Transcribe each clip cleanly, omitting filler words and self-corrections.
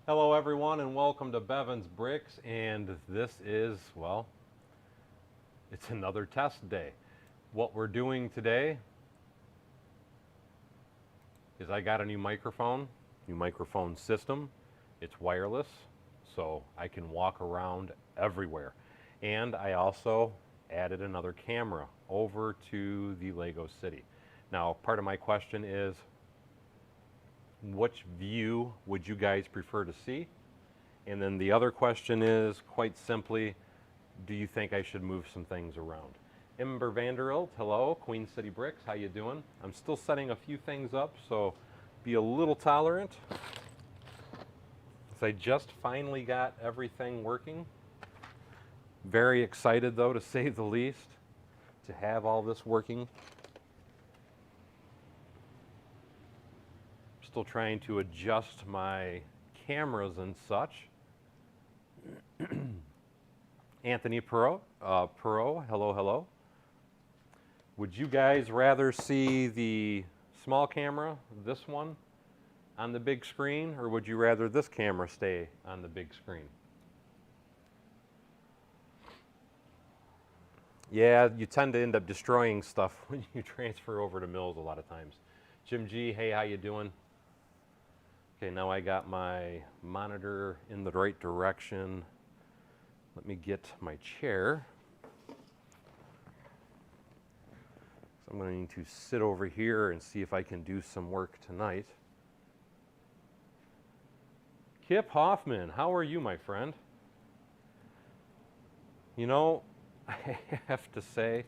Hello everyone and welcome to Bevins Bricks, and this is, well, it's another test day. What we're doing today is I got a new microphone system. It's wireless, so I can walk around everywhere. And I also added another camera over to the Lego City. Now, part of my question is, which view would you guys prefer to see? And then the other question is, quite simply, do you think I should move some things around? Ember Vanderhilt, hello, Queen City Bricks, how you doing? I'm still setting a few things up, so be a little tolerant. I just finally got everything working. Very excited though, to say the least, to have all this working. Still trying to adjust my cameras and such. Anthony Perot, hello, hello. Would you guys rather see the small camera, this one, on the big screen, or would you rather this camera stay on the big screen? Yeah, you tend to end up destroying stuff when you transfer over to Mills a lot of times. Jim G, hey, how you doing? Okay, now I got my monitor in the right direction. Let me get my chair. So I'm going to sit over here and see if I can do some work tonight. Kip Hoffman, how are you, my friend? You know, I have to say,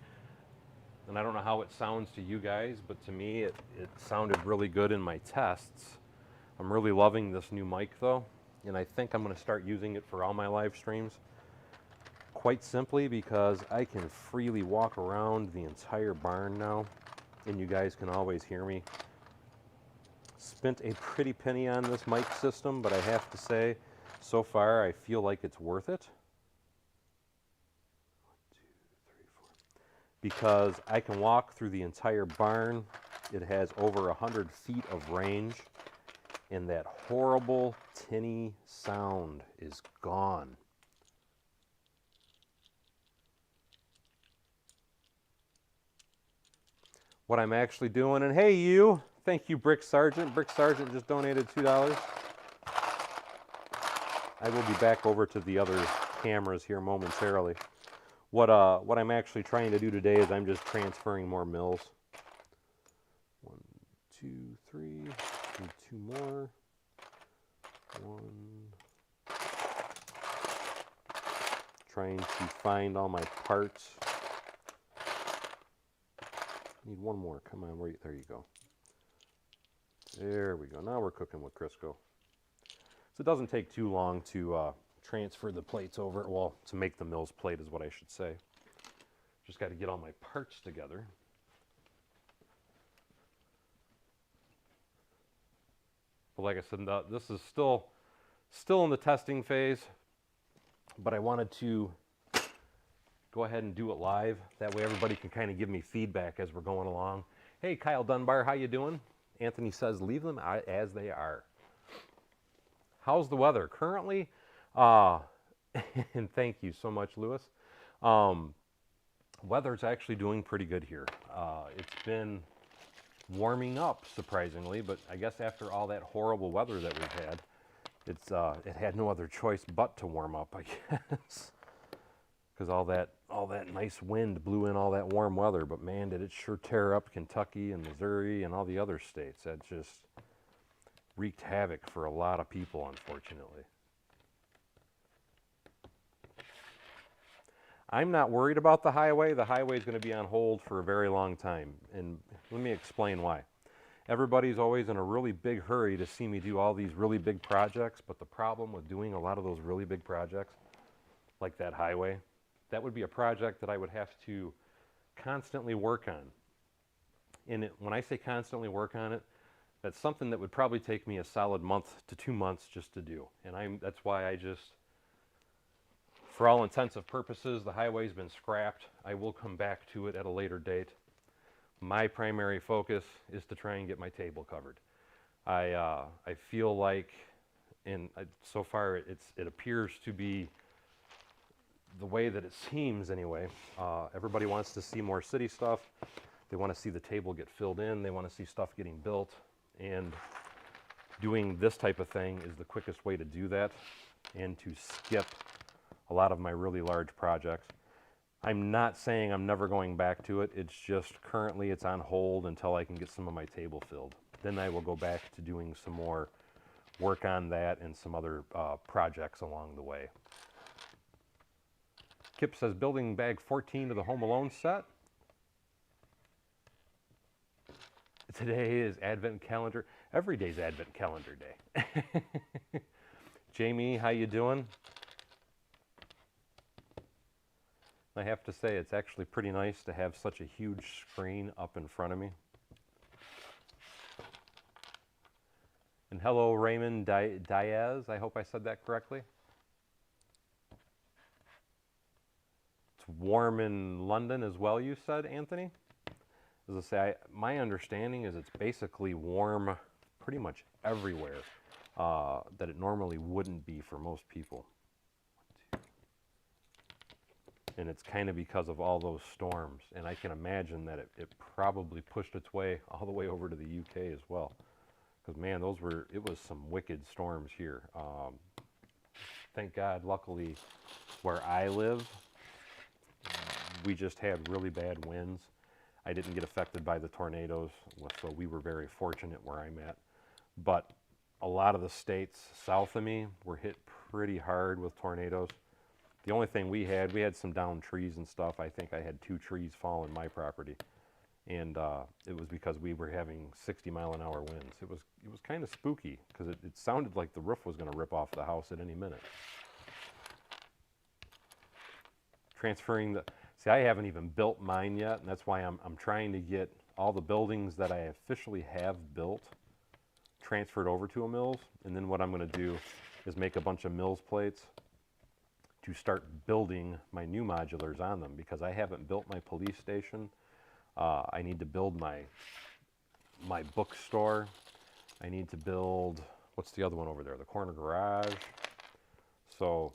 and I don't know how it sounds to you guys, but to me it sounded really good in my tests. I'm really loving this new mic though, and I think I'm going to start using it for all my live streams. Quite simply because I can freely walk around the entire barn now, and you guys can always hear me. Spent a pretty penny on this mic system, but I have to say, so far I feel like it's worth it. 1, 2, 3, 4. Because I can walk through the entire barn. It has over 100 feet of range, and that horrible tinny sound is gone. What I'm actually doing, and hey you, thank you Brick Sergeant. Brick Sergeant just donated $2. I will be back over to the other cameras here momentarily. What I'm actually trying to do today is I'm just transferring more mills. 1, 2, 3, need 2 more. 1. Trying to find all my parts. Need 1 more. Come on, right there you go. There we go. Now we're cooking with Crisco. So it doesn't take too long to transfer the plates over. Well, to make the Mills plate is what I should say. Just got to get all my parts together. But like I said, this is still in the testing phase, but I wanted to go ahead and do it live. That way everybody can kind of give me feedback as we're going along. Hey, Kyle Dunbar, how you doing? Anthony says, leave them as they are. How's the weather? Currently, and thank you so much, Lewis. Weather's actually doing pretty good here. It's been warming up, surprisingly, but I guess after all that horrible weather that we've had, it had no other choice but to warm up, I guess. Because all that nice wind blew in all that warm weather, but man, did it sure tear up Kentucky and Missouri and all the other states. That just wreaked havoc for a lot of people, unfortunately. I'm not worried about the highway. The highway is going to be on hold for a very long time, and let me explain why. Everybody's always in a really big hurry to see me do all these really big projects, but the problem with doing a lot of those really big projects, like that highway, that would be a project that I would have to constantly work on. And when I say constantly work on it, that's something that would probably take me a solid month to 2 months just to do. And that's why I just, for all intents and purposes, the highway's been scrapped. I will come back to it at a later date. My primary focus is to try and get my table covered. I feel like and so far it appears to be the way that it seems anyway. Everybody wants to see more city stuff. They want to see the table get filled in. They want to see stuff getting built. And doing this type of thing is the quickest way to do that and to skip a lot of my really large projects. I'm not saying I'm never going back to it. It's just currently it's on hold until I can get some of my table filled. Then I will go back to doing some more work on that and some other projects along the way. Kip says building bag 14 to the Home Alone set. Today is Advent calendar. Every day's Advent calendar day. Jamie, how you doing? I have to say it's actually pretty nice to have such a huge screen up in front of me. And hello, Raymond Diaz. I hope I said that correctly. It's warm in London as well, you said, Anthony? As I say, my understanding is it's basically warm pretty much everywhere that it normally wouldn't be for most people. And it's kind of because of all those storms. And I can imagine that it probably pushed its way all the way over to the UK as well. Because, man, it was some wicked storms here. Thank God, luckily, where I live, we just had really bad winds. I didn't get affected by the tornadoes, so we were very fortunate where I'm at. But a lot of the states south of me were hit pretty hard with tornadoes. The only thing we had some downed trees and stuff. I think I had 2 trees fall in my property. And it was because we were having 60-mile-an-hour winds. It was kind of spooky because it sounded like the roof was going to rip off the house at any minute. Transferring the... See, I haven't even built mine yet, and that's why I'm trying to get all the buildings that I officially have built transferred over to a Mills. And then what I'm going to do is make a bunch of Mills plates to start building my new modulars on them, because I haven't built my police station. I need to build my bookstore. I need to build, what's the other one over there? The corner garage. So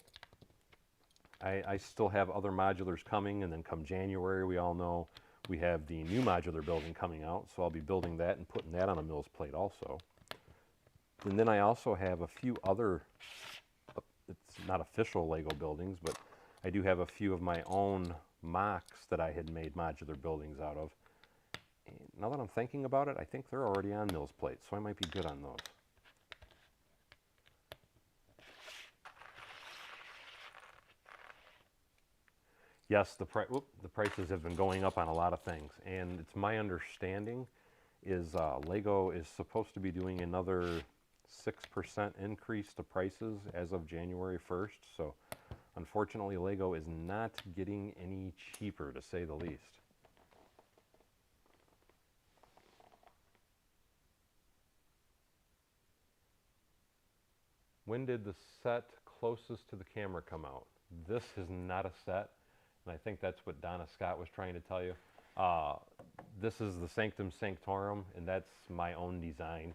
I still have other modulars coming, and then come January, we all know we have the new modular building coming out, so I'll be building that and putting that on a Mills plate also. And then I also have a few other, it's not official Lego buildings, but I do have a few of my own mocks that I had made modular buildings out of. And now that I'm thinking about it, I think they're already on Mills plates, so I might be good on those. Yes, the prices have been going up on a lot of things, and it's my understanding is Lego is supposed to be doing another 6% increase to prices as of January 1st. So unfortunately, Lego is not getting any cheaper, to say the least. When did the set closest to the camera come out? This is not a set, and I think that's what Donna Scott was trying to tell you. This is the Sanctum Sanctorum, and that's my own design.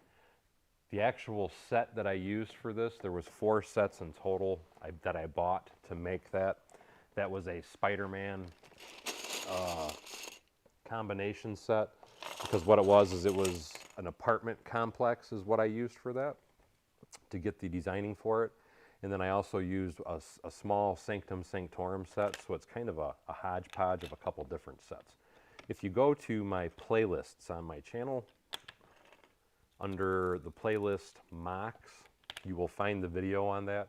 The actual set that I used for this, there was 4 sets in total that I bought to make that. That was a Spider-Man combination set, because what it was an apartment complex is what I used for that to get the designing for it. And then I also used a small Sanctum Sanctorum set, so it's kind of a hodgepodge of a couple different sets. If you go to my playlists on my channel, under the playlist mocks, you will find the video on that,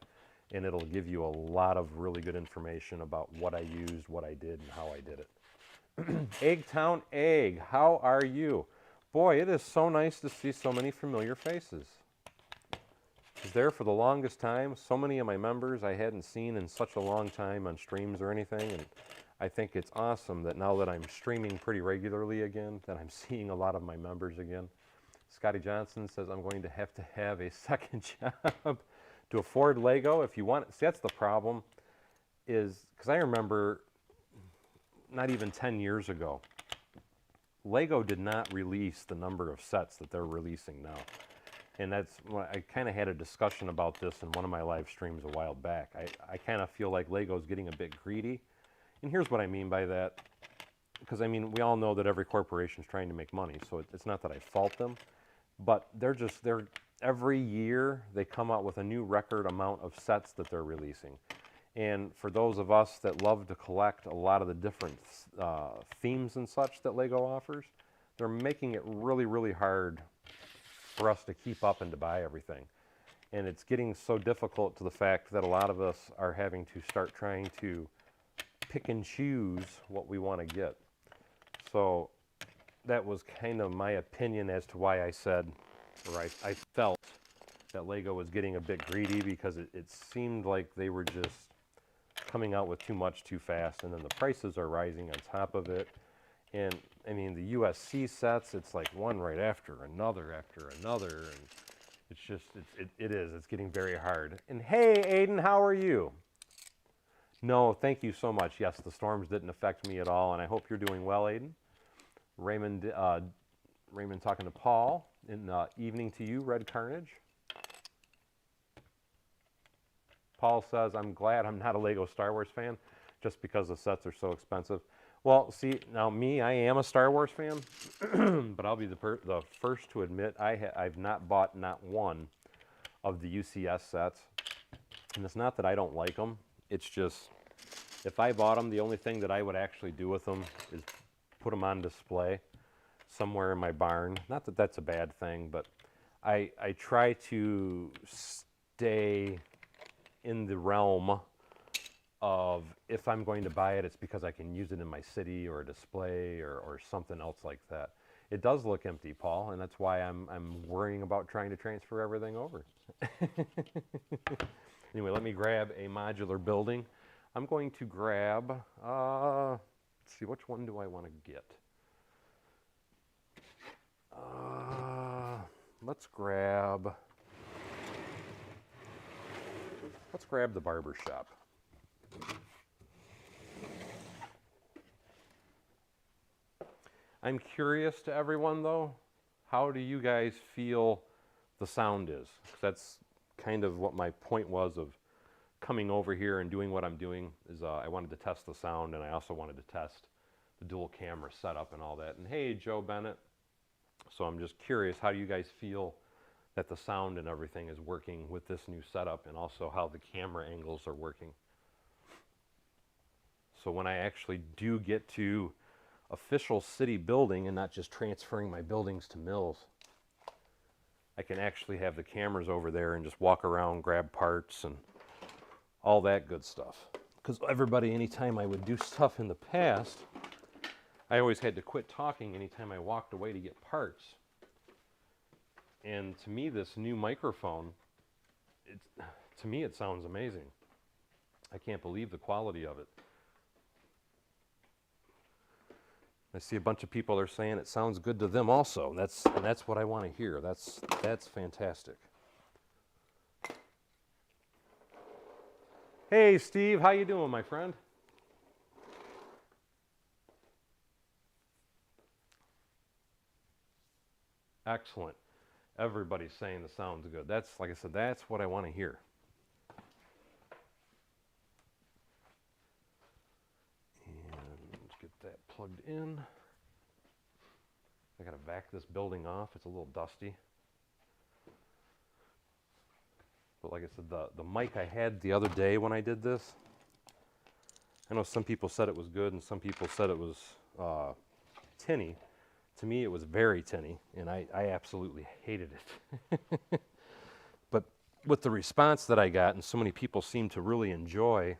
and it'll give you a lot of really good information about what I used, what I did, and how I did it. Eggtown Egg, how are you? Boy, it is so nice to see so many familiar faces. I was there for the longest time. So many of my members I hadn't seen in such a long time on streams or anything, and I think it's awesome that now that I'm streaming pretty regularly again, that I'm seeing a lot of my members again. Scotty Johnson says, I'm going to have a second job to afford Lego. If you want, see, that's the problem, is because I remember not even 10 years ago, Lego did not release the number of sets that they're releasing now. And that's, I kind of had a discussion about this in one of my live streams a while back. I kind of feel like Lego's getting a bit greedy. And here's what I mean by that. Because, I mean, we all know that every corporation is trying to make money, so it's not that I fault them. But they're every year they come out with a new record amount of sets that they're releasing. And for those of us that love to collect a lot of the different themes and such that Lego offers, they're making it really, really hard for us to keep up and to buy everything. And it's getting so difficult to the fact that a lot of us are having to start trying to pick and choose what we want to get. So that was kind of my opinion as to why I said, or I felt that Lego was getting a bit greedy, because it seemed like they were just coming out with too much too fast, and then the prices are rising on top of it. And I mean, the USC sets, it's like one right after another, and it's just, it's getting very hard. And hey, Aiden, how are you? No, thank you so much. Yes, the storms didn't affect me at all, and I hope you're doing well, Aiden. Raymond talking to Paul. In evening to you, Red Carnage. Paul says, I'm glad I'm not a Lego Star Wars fan, just because the sets are so expensive. Well, see, now me, I am a Star Wars fan, but I'll be the first to admit I've not bought not one of the UCS sets. And it's not that I don't like them. It's just, if I bought them, the only thing that I would actually do with them is put them on display somewhere in my barn. Not that that's a bad thing, but I try to stay in the realm of, if I'm going to buy it, it's because I can use it in my city or a display or something else like that. It does look empty, Paul, and that's why I'm worrying about trying to transfer everything over. Anyway, let me grab a modular building. I'm going to grab, let's see, which one do I want to get? Let's grab the barber shop. I'm curious to everyone, though, how do you guys feel the sound is? 'Cause that's kind of what my point was of coming over here and doing what I'm doing, is I wanted to test the sound, and I also wanted to test the dual camera setup and all that. And hey, Joe Bennett. So I'm just curious, how do you guys feel that the sound and everything is working with this new setup, and also how the camera angles are working? So when I actually do get to official city building and not just transferring my buildings to mills, I can actually have the cameras over there and just walk around, grab parts, and all that good stuff. Because everybody, anytime I would do stuff in the past, I always had to quit talking anytime I walked away to get parts. And to me, this new microphone, to me it sounds amazing. I can't believe the quality of it. I see a bunch of people are saying it sounds good to them also. And that's what I want to hear. That's fantastic. Hey, Steve, how you doing, my friend? Excellent. Everybody's saying the sound's good. That's, like I said, that's what I want to hear. And let's get that plugged in. I got to vac this building off. It's a little dusty. But like I said, the mic I had the other day when I did this, I know some people said it was good and some people said it was tinny. To me, it was very tinny, and I absolutely hated it. But with the response that I got, and so many people seemed to really enjoy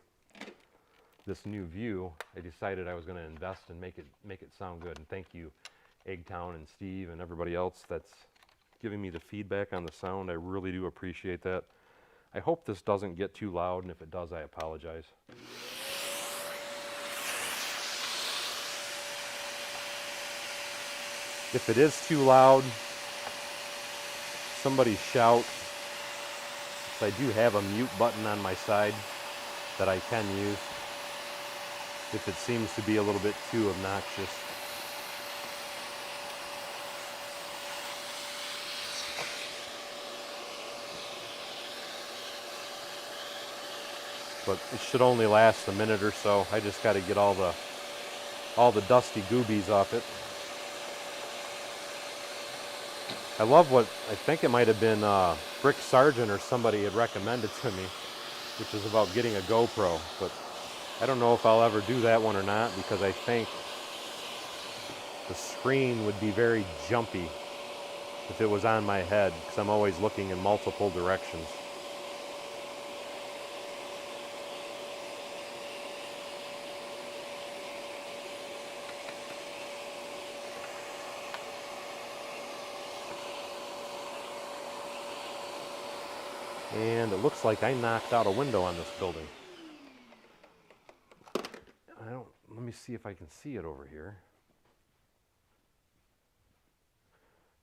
this new view, I decided I was going to invest and make it sound good. And thank you, Eggtown and Steve and everybody else that's giving me the feedback on the sound. I really do appreciate that. I hope this doesn't get too loud, and if it does, I apologize. If it is too loud, somebody shout. So I do have a mute button on my side that I can use if it seems to be a little bit too obnoxious. but it should only last a minute or so. I just got to get all the dusty goobies off it. I love what, I think it might have been Brick Sargent or somebody had recommended to me, which is about getting a GoPro, but I don't know if I'll ever do that one or not, because I think the screen would be very jumpy if it was on my head, because I'm always looking in multiple directions. And it looks like I knocked out a window on this building. Let me see if I can see it over here.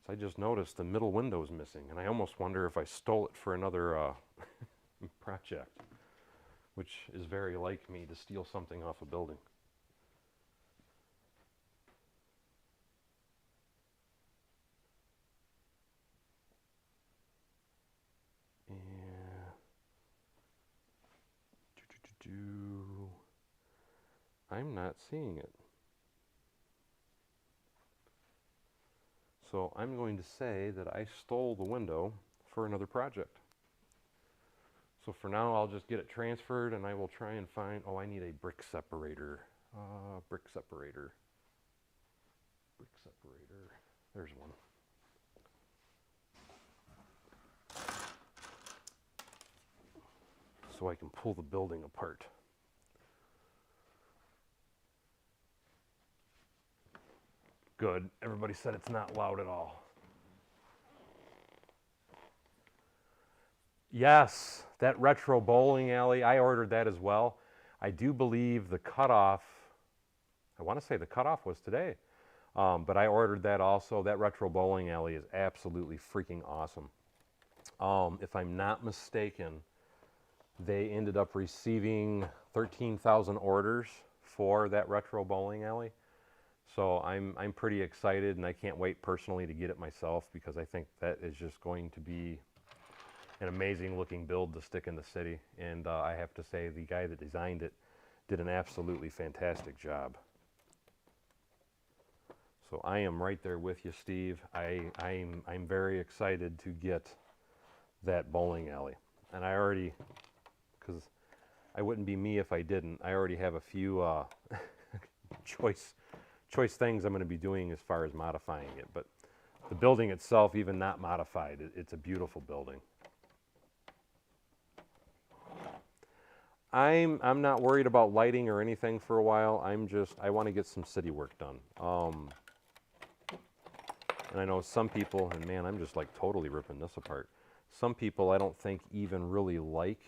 So I just noticed the middle window is missing, and I almost wonder if I stole it for another project, which is very like me to steal something off a building. I'm not seeing it. So I'm going to say that I stole the window for another project. So for now, I'll just get it transferred, and I will try and find, oh, I need a brick separator. Brick separator. Brick separator. There's one. So I can pull the building apart. Good. Everybody said it's not loud at all. Yes, that retro bowling alley, I ordered that as well. I do believe the cutoff, I want to say the cutoff was today, but I ordered that also. That retro bowling alley is absolutely freaking awesome. If I'm not mistaken, they ended up receiving 13,000 orders for that retro bowling alley. So I'm pretty excited, and I can't wait personally to get it myself, because I think that is just going to be an amazing looking build to stick in the city. And I have to say, the guy that designed it did an absolutely fantastic job. So I am right there with you, Steve. I'm very excited to get that bowling alley. And I already, because I wouldn't be me if I didn't, I already have a few choice things I'm going to be doing as far as modifying it. But the building itself, even not modified, it's a beautiful building. I'm not worried about lighting or anything for a while. I want to get some city work done. And I know some people, and man, I'm just like totally ripping this apart. Some people I don't think even really like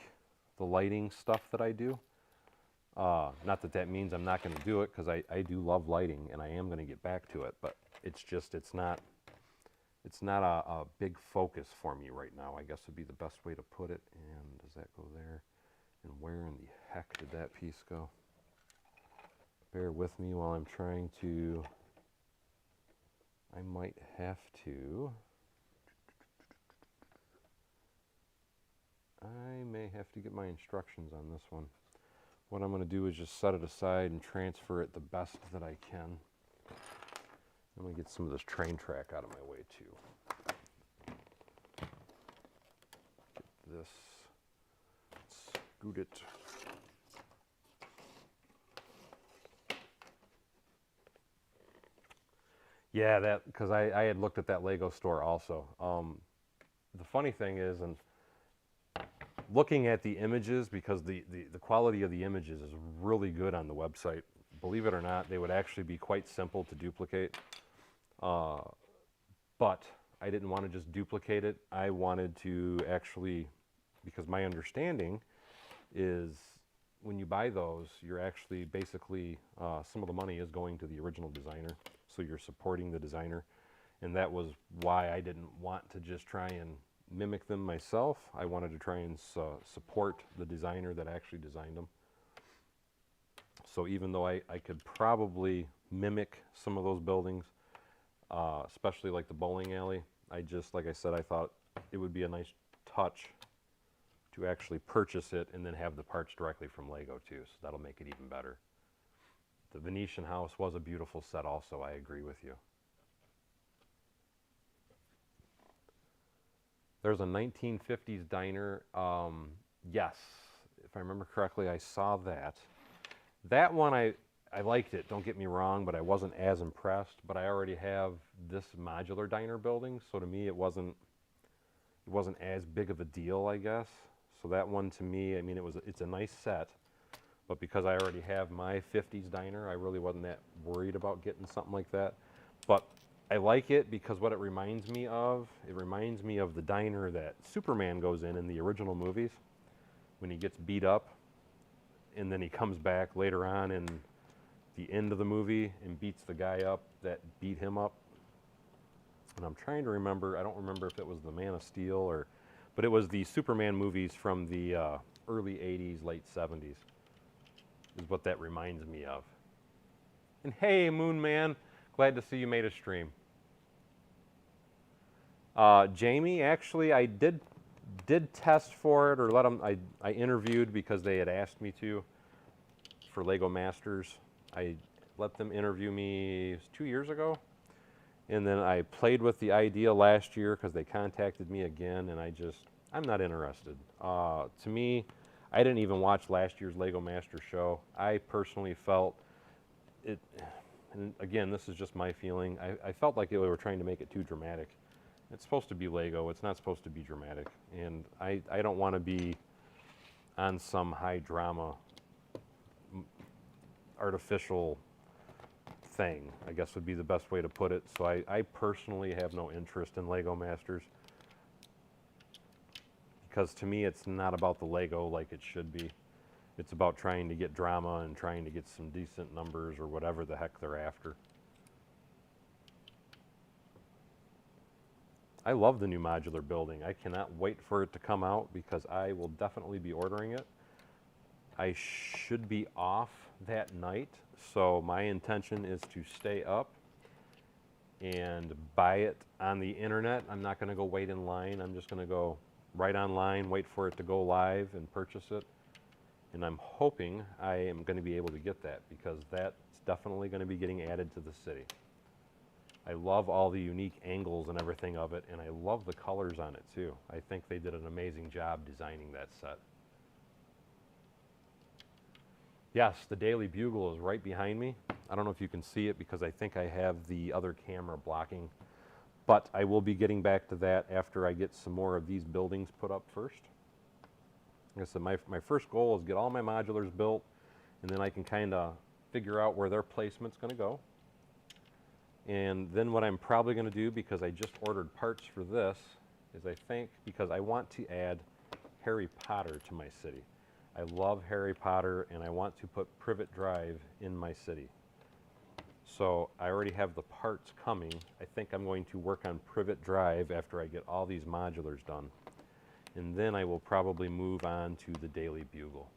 the lighting stuff that I do. Not that that means I'm not going to do it, because I do love lighting, and I am going to get back to it. But it's just, it's not a big focus for me right now, I guess would be the best way to put it. And does that go there? And where in the heck did that piece go? Bear with me while I'm trying to, I might have to, I may have to get my instructions on this one. What I'm going to do is just set it aside and transfer it the best that I can. I'm going to get some of this train track out of my way too. Get this. Scoot it. Yeah, that, because I had looked at that Lego store also. The funny thing is, and looking at the images, because the quality of the images is really good on the website. Believe it or not, they would actually be quite simple to duplicate. But I didn't want to just duplicate it. I wanted to actually, because my understanding is when you buy those, you're actually basically, some of the money is going to the original designer. So you're supporting the designer. And that was why I didn't want to just try and mimic them myself. I wanted to try and support the designer that actually designed them. So even though I could probably mimic some of those buildings, especially like the bowling alley, I just, like I said, I thought it would be a nice touch to actually purchase it and then have the parts directly from Lego too, so that'll make it even better. The Venetian house was a beautiful set also, I agree with you. There's a 1950s diner. Yes, if I remember correctly, I saw that. That one, I liked it, don't get me wrong, but I wasn't as impressed. But I already have this modular diner building, so to me it wasn't as big of a deal, I guess. So that one to me, I mean, it's a nice set, but because I already have my 50s diner, I really wasn't that worried about getting something like that. But I like it because what it reminds me of the diner that Superman goes in the original movies when he gets beat up, and then he comes back later on in the end of the movie and beats the guy up that beat him up. And I'm trying to remember, I don't remember if it was the Man of Steel but it was the Superman movies from the early 80s, late 70s is what that reminds me of. And hey, Moon Man, glad to see you made a stream. Jamie, actually, I did test for it, or let them. I interviewed because they had asked me to for Lego Masters. I let them interview me 2 years ago, and then I played with the idea last year because they contacted me again, and I'm not interested. To me, I didn't even watch last year's Lego Masters show. I personally felt it, and again, this is just my feeling. I felt like they were trying to make it too dramatic. It's supposed to be Lego. It's not supposed to be dramatic. And I don't want to be on some high drama, artificial thing, I guess would be the best way to put it. So I personally have no interest in Lego Masters. Because to me, it's not about the Lego like it should be. It's about trying to get drama and trying to get some decent numbers or whatever the heck they're after. I love the new modular building. I cannot wait for it to come out because I will definitely be ordering it. I should be off that night, so my intention is to stay up and buy it on the internet. I'm not going to go wait in line. I'm just going to go right online, wait for it to go live and purchase it. And I'm hoping I am going to be able to get that because that's definitely going to be getting added to the city. I love all the unique angles and everything of it, and I love the colors on it too. I think they did an amazing job designing that set. Yes, the Daily Bugle is right behind me. I don't know if you can see it because I think I have the other camera blocking, but I will be getting back to that after I get some more of these buildings put up first. Like I said, my first goal is get all my modulars built, and then I can kind of figure out where their placement's going to go. And then what I'm probably going to do, because I just ordered parts for this, is I think because I want to add Harry Potter to my city. I love Harry Potter, and I want to put Privet Drive in my city. So I already have the parts coming. I think I'm going to work on Privet Drive after I get all these modulars done. And then I will probably move on to the Daily Bugle.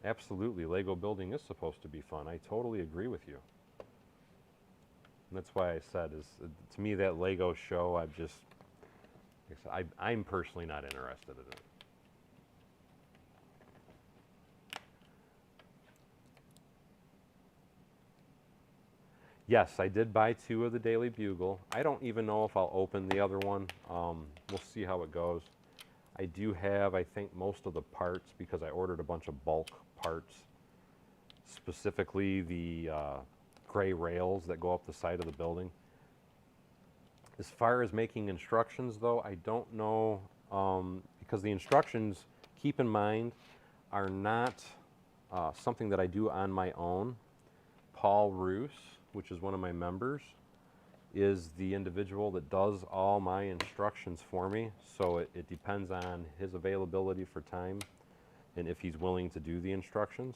Absolutely, Lego building is supposed to be fun. I totally agree with you. And that's why I said, to me, that Lego show, I'm personally not interested in it. Yes, I did buy 2 of the Daily Bugle. I don't even know if I'll open the other one. We'll see how it goes. I do have, I think, most of the parts because I ordered a bunch of bulk parts, specifically the gray rails that go up the side of the building. As far as making instructions, though, I don't know, because the instructions, keep in mind, are not something that I do on my own. Paul Roos, which is one of my members, is the individual that does all my instructions for me, so it depends on his availability for time and if he's willing to do the instructions.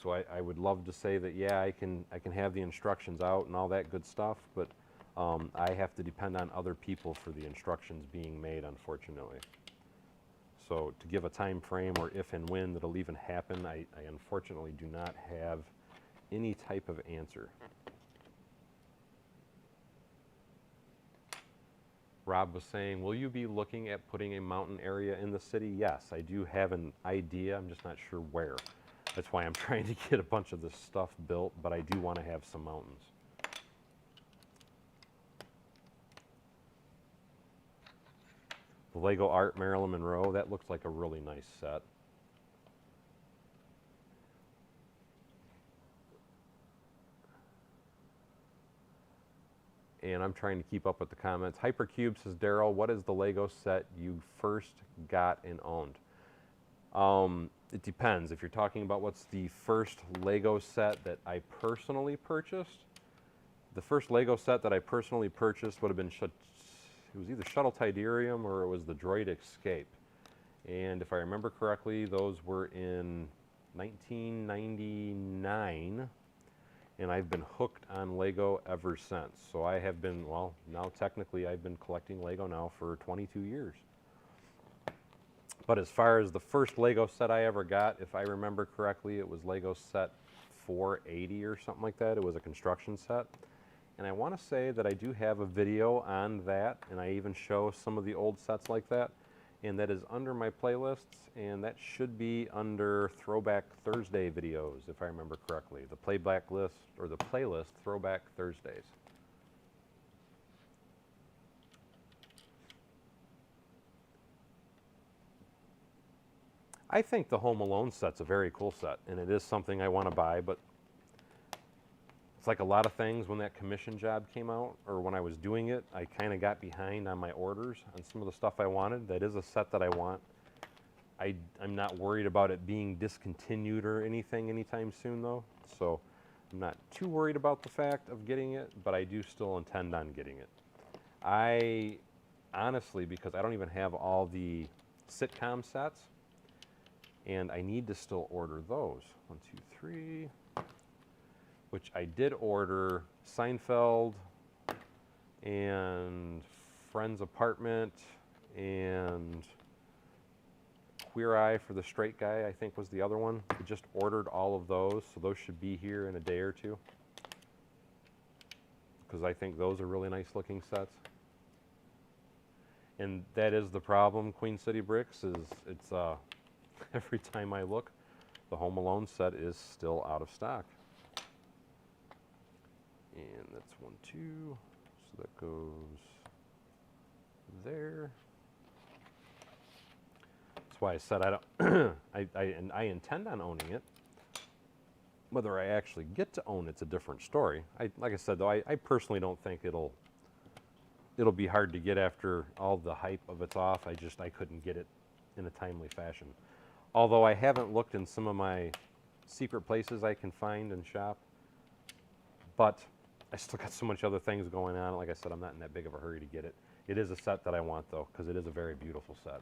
So I would love to say that, yeah, I can have the instructions out and all that good stuff, but I have to depend on other people for the instructions being made, unfortunately. So to give a time frame or if and when that'll even happen, I unfortunately do not have any type of answer. Rob was saying, will you be looking at putting a mountain area in the city? Yes, I do have an idea. I'm just not sure where. That's why I'm trying to get a bunch of this stuff built, but I do want to have some mountains. The Lego Art Marilyn Monroe, that looks like a really nice set. And I'm trying to keep up with the comments. Hypercube says, Daryl, what is the Lego set you first got and owned? It depends. If you're talking about what's the first Lego set that I personally purchased, the first Lego set that I personally purchased would have been, it was either Shuttle Tidarium or it was the Droid Escape. And if I remember correctly, those were in 1999. And I've been hooked on Lego ever since. So I have been, well, now technically I've been collecting Lego now for 22 years. But as far as the first Lego set I ever got, if I remember correctly, it was Lego set 480 or something like that. It was a construction set. And I want to say that I do have a video on that, and I even show some of the old sets like that. And that is under my playlists, and that should be under Throwback Thursday videos, if I remember correctly. The playback list, or the playlist, Throwback Thursdays. I think the Home Alone set's a very cool set, and it is something I want to buy, but it's like a lot of things when that commission job came out, or when I was doing it, I kind of got behind on my orders on some of the stuff I wanted. That is a set that I want. I'm not worried about it being discontinued or anything anytime soon, though, so I'm not too worried about the fact of getting it, but I do still intend on getting it. I honestly, because I don't even have all the sitcom sets, and I need to still order those. 1, 2, 3. Which I did order Seinfeld and Friend's Apartment and Queer Eye for the Straight Guy, I think was the other one. I just ordered all of those, so those should be here in a day or two. Because I think those are really nice looking sets. And that is the problem, Queen City Bricks, is it's every time I look, the Home Alone set is still out of stock. And that's 1, 2, so that goes there. That's why I said I don't, I intend on owning it. Whether I actually get to own it's a different story. Like I said though, I personally don't think it'll be hard to get after all the hype of it's off. I couldn't get it in a timely fashion. Although I haven't looked in some of my secret places I can find and shop, but I still got so much other things going on. Like I said, I'm not in that big of a hurry to get it. It is a set that I want, though, because it is a very beautiful set.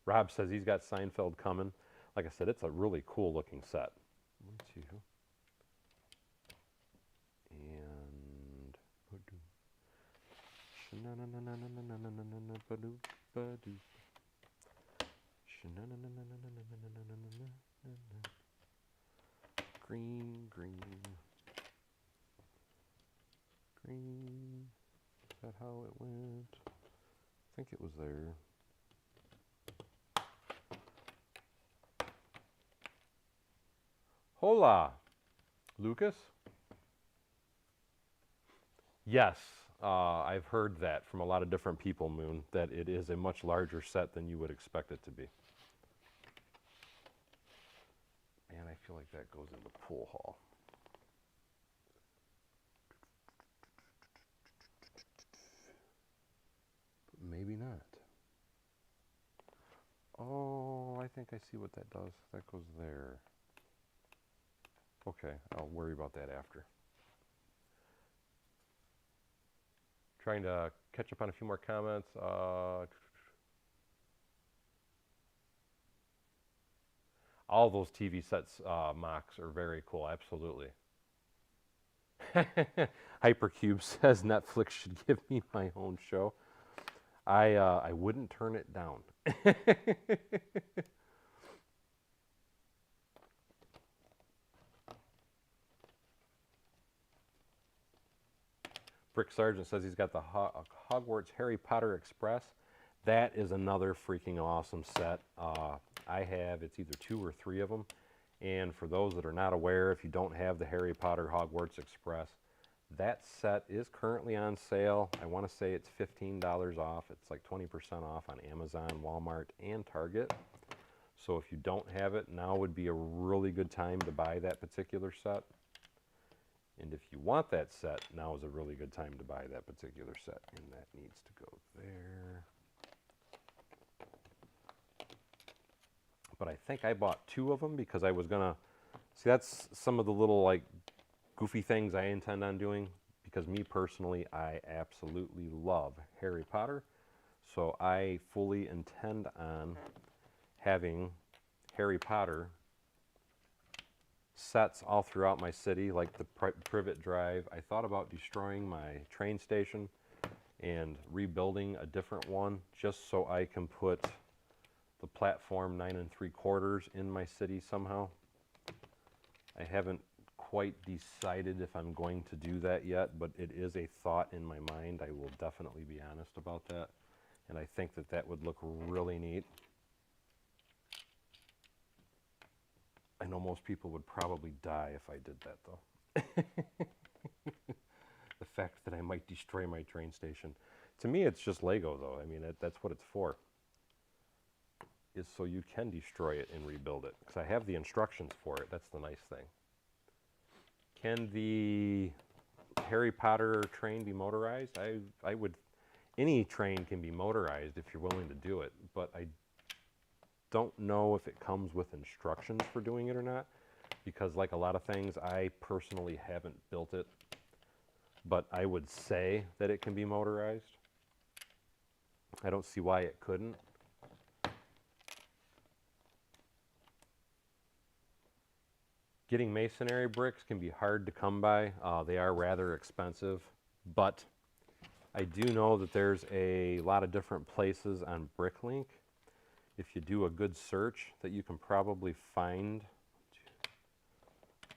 Rob says he's got Seinfeld coming. Like I said, it's a really cool looking set. 1, 2. And green, green, green. Is that how it went? I think it was there. Hola, Lucas. Yes, I've heard that from a lot of different people, Moon, that it is a much larger set than you would expect it to be. Man, I feel like that goes in the pool hall. But maybe not. Oh, I think I see what that does. That goes there. Okay, I'll worry about that after. Trying to catch up on a few more comments. All those TV sets mocks are very cool, absolutely. Hypercube says Netflix should give me my own show. I wouldn't turn it down. Brick Sergeant says he's got the Hogwarts Harry Potter Express. That is another freaking awesome set. I have, it's either 2 or 3 of them. And for those that are not aware, if you don't have the Harry Potter Hogwarts Express, that set is currently on sale. I want to say it's $15 off. It's like 20% off on Amazon, Walmart, and Target. So if you don't have it, now would be a really good time to buy that particular set. And if you want that set, now is a really good time to buy that particular set. And that needs to go there. But I think I bought 2 of them because I was gonna, see, that's some of the little like goofy things I intend on doing, because me personally, I absolutely love Harry Potter. So I fully intend on having Harry Potter sets all throughout my city, like the Privet Drive. I thought about destroying my train station and rebuilding a different one just so I can put the platform 9 3/4 in my city somehow. I haven't quite decided if I'm going to do that yet, but it is a thought in my mind. I will definitely be honest about that. And I think that that would look really neat. I know most people would probably die if I did that, though. The fact that I might destroy my train station. To me, it's just Lego, though. I mean, that's what it's for. Is so you can destroy it and rebuild it. Because I have the instructions for it. That's the nice thing. Can the Harry Potter train be motorized? I would. Any train can be motorized if you're willing to do it, but I don't know if it comes with instructions for doing it or not, because like a lot of things, I personally haven't built it, but I would say that it can be motorized. I don't see why it couldn't. Getting masonry bricks can be hard to come by. They are rather expensive, but I do know that there's a lot of different places on Bricklink. If you do a good search, that you can probably find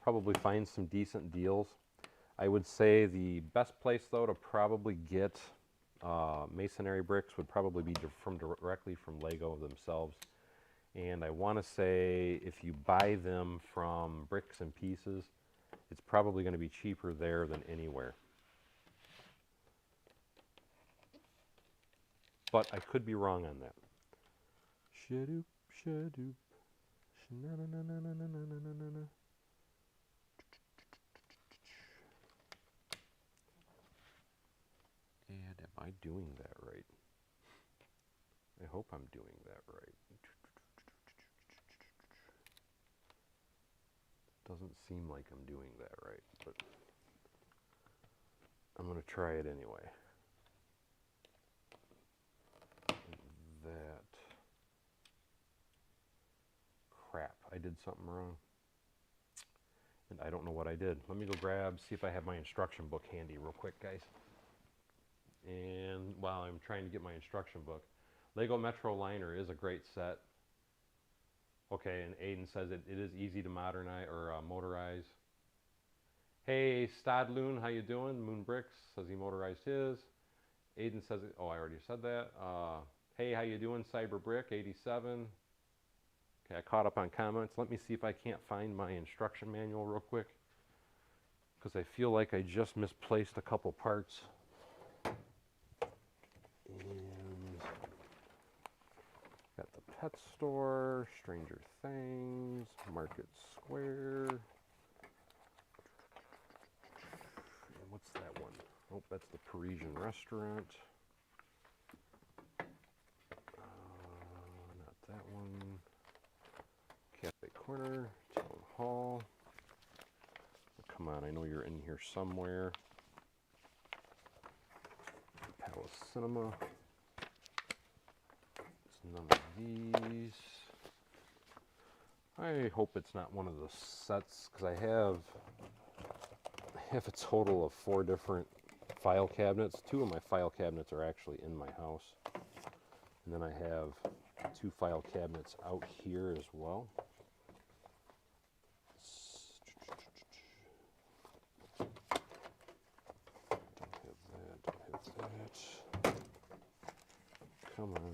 some decent deals. I would say the best place though to probably get masonry bricks would probably be directly from Lego themselves. And I want to say if you buy them from Bricks and Pieces, it's probably going to be cheaper there than anywhere. But I could be wrong on that. Shadoop, shadoop, sha-na-na-na-na-na-na-na-na-na. And am I doing that right? I hope I'm doing that right. Doesn't seem like I'm doing that right, but I'm going to try it anyway. That. Crap, I did something wrong. And I don't know what I did. Let me go see if I have my instruction book handy real quick, guys. And while I'm trying to get my instruction book, Lego Metro Liner is a great set. Okay, and Aiden says it is easy to modernize or motorize. Hey, Stadloon, how you doing? Moon Bricks says he motorized his. Aiden says, oh, I already said that. Hey, how you doing? Cyber Brick 87. Okay, I caught up on comments. Let me see if I can't find my instruction manual real quick, because I feel like I just misplaced a couple parts. And got the pet store, Stranger Things, Market Square. And what's that one? Oh, that's the Parisian restaurant. Not that one. Cafe Corner, Town Hall. Oh, come on, I know you're in here somewhere. Palace Cinema. It's none of these. I hope it's not one of the sets, because I have a total of 4 different file cabinets. 2 of my file cabinets are actually in my house. And then I have 2 file cabinets out here as well. Don't have Come on.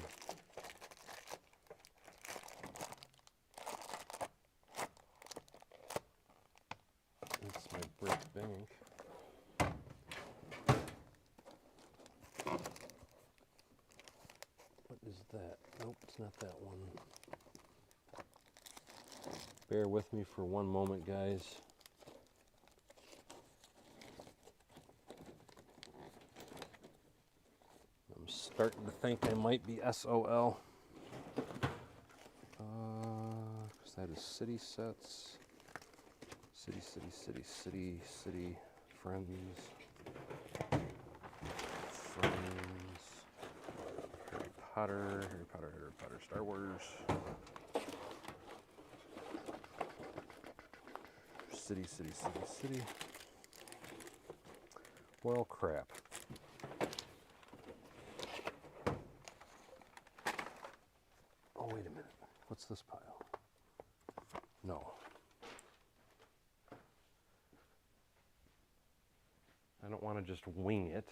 That's my brick bank. What is that? Nope, it's not that one. Bear with me for one moment, guys. I'm starting to think I might be SOL. Because that is city sets. City, friends. Harry Potter, Star Wars. City. Well, crap. Oh, wait a minute. What's this pile? No. I don't want to just wing it.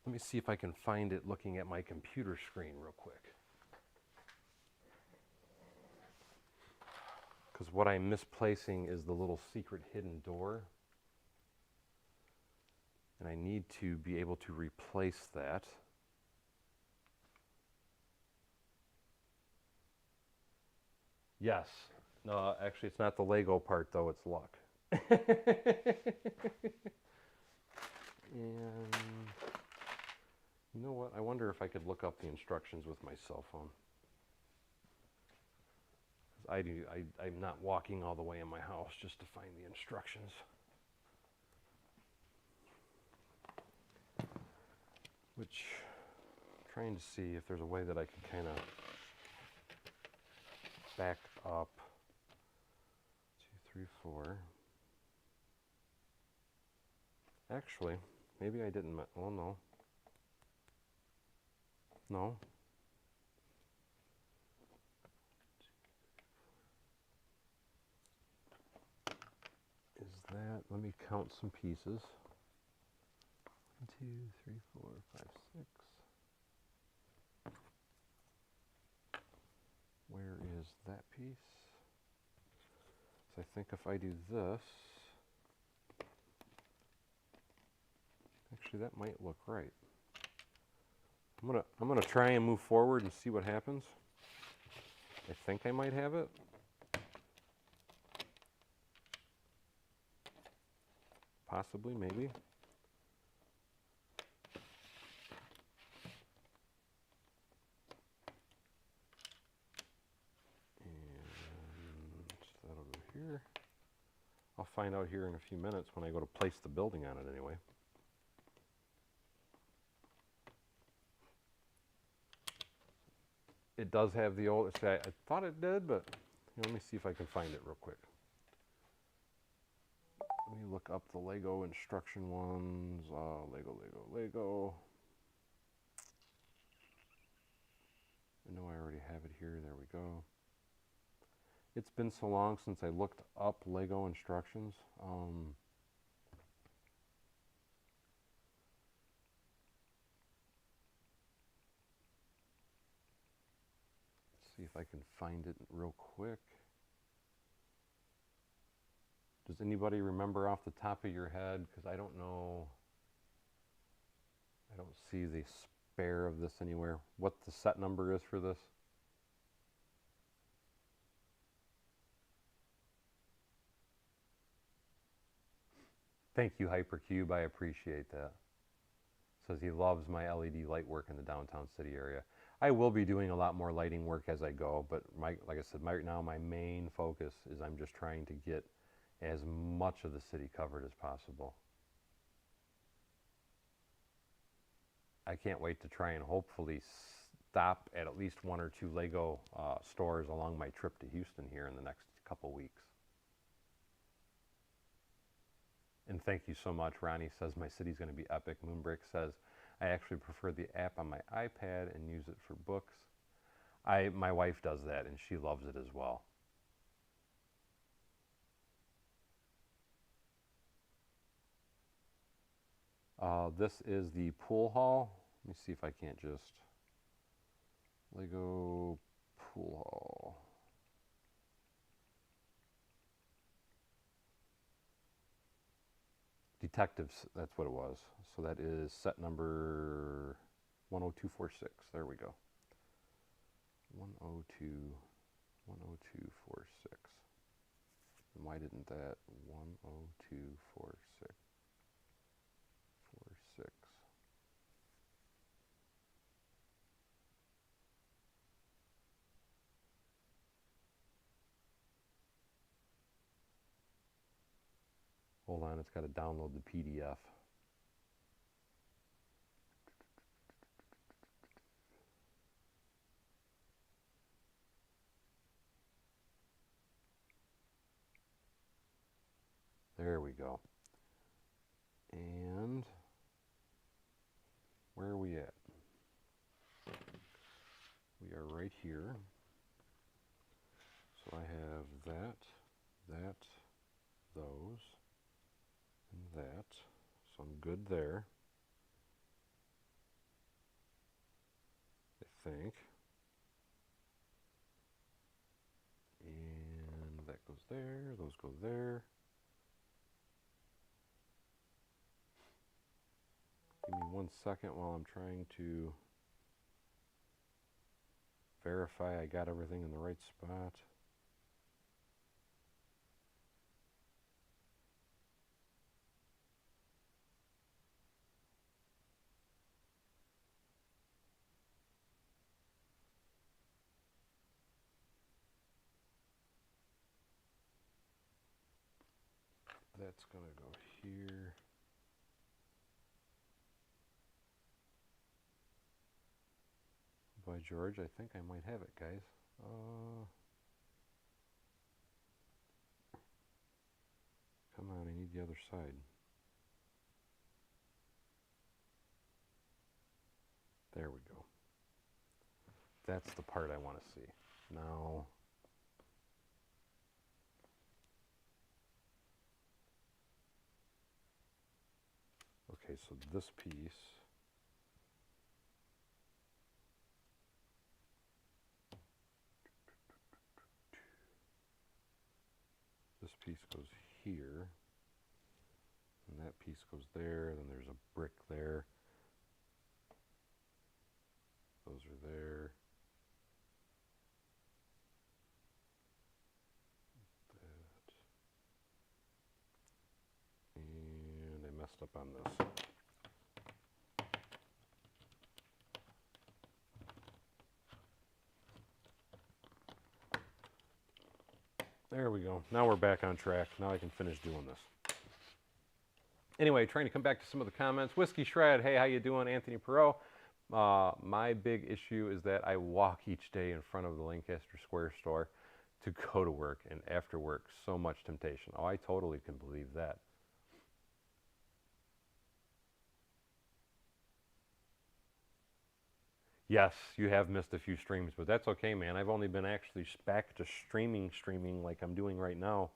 Let me see if I can find it looking at my computer screen real quick. Because what I'm misplacing is the little secret hidden door. And I need to be able to replace that. Yes. No, actually, it's not the Lego part, though. It's luck. And you know what? I wonder if I could look up the instructions with my cell phone. I'm not walking all the way in my house just to find the instructions. Which, I'm trying to see if there's a way that I can kind of back up. 2, 3, 4. Actually, maybe I didn't. Oh, no. No. Is that, let me count some pieces. 1, 2, 3, 4, 5, 6. Where is that piece? So I think if I do this, actually that might look right. I'm gonna try and move forward and see what happens. I think I might have it. Possibly, maybe. And that'll go here. I'll find out here in a few minutes when I go to place the building on it anyway. It does have the old, see, I thought it did, but let me see if I can find it real quick. Let me look up the Lego instruction ones. Lego. I know I already have it here. There we go. It's been so long since I looked up Lego instructions. Let's see if I can find it real quick. Does anybody remember off the top of your head? Because I don't know. I don't see the spare of this anywhere. What the set number is for this? Thank you, Hypercube. I appreciate that. Says he loves my LED light work in the downtown city area. I will be doing a lot more lighting work as I go, but like I said, right now my main focus is I'm just trying to get as much of the city covered as possible. I can't wait to try and hopefully stop at least 1 or 2 Lego stores along my trip to Houston here in the next couple weeks. And thank you so much. Ronnie says my city's going to be epic. Moonbrick says I actually prefer the app on my iPad and use it for books. My wife does that and she loves it as well. This is the pool hall. Let me see if I can't just Lego pool hall. Detectives, that's what it was. So that is set number 10246. There we go. 10246. And why didn't that 10246 46? Hold on, it's got to download the PDF. There we go. And where are we at? We are right here. So I have that, those, and that. So I'm good there, I think. And that goes there, those go there. Give me 1 second while I'm trying to verify I got everything in the right spot. That's going to go here. By George, I think I might have it, guys. Come on, I need the other side. There we go. That's the part I want to see. Now, okay, so this piece, goes here, and that piece goes there, then there's a brick there. Those are there. That. And I messed up on this. There we go. Now we're back on track. Now I can finish doing this. Anyway, trying to come back to some of the comments. Whiskey Shred, hey, how you doing? Anthony Perot. My big issue is that I walk each day in front of the Lancaster Square store to go to work, and after work, so much temptation. Oh, I totally can believe that. Yes, you have missed a few streams, but that's okay, man. I've only been actually back to streaming like I'm doing right now,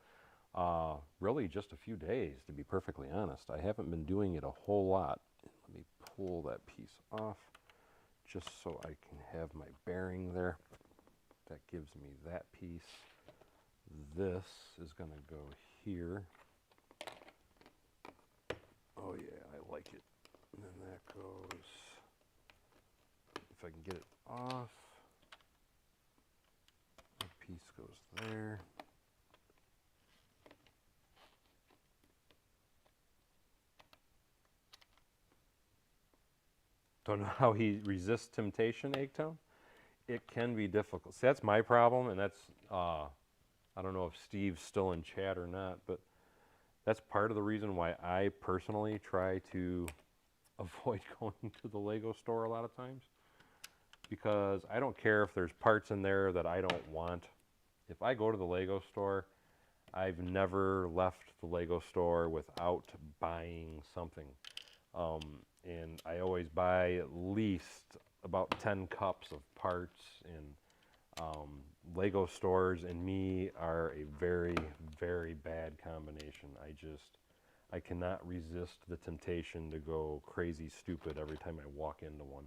really just a few days, to be perfectly honest. I haven't been doing it a whole lot. Let me pull that piece off just so I can have my bearing there. That gives me that piece. This is going to go here. Oh yeah, I like it. And then that goes... If I can get it off, that piece goes there. Don't know how he resists temptation, Eggtown. It can be difficult. See, that's my problem, and that's, I don't know if Steve's still in chat or not, but that's part of the reason why I personally try to avoid going to the Lego store a lot of times. Because I don't care if there's parts in there that I don't want. If I go to the Lego store, I've never left the Lego store without buying something. And I always buy at least about 10 cups of parts, and Lego stores and me are a very, very bad combination. I cannot resist the temptation to go crazy stupid every time I walk into one.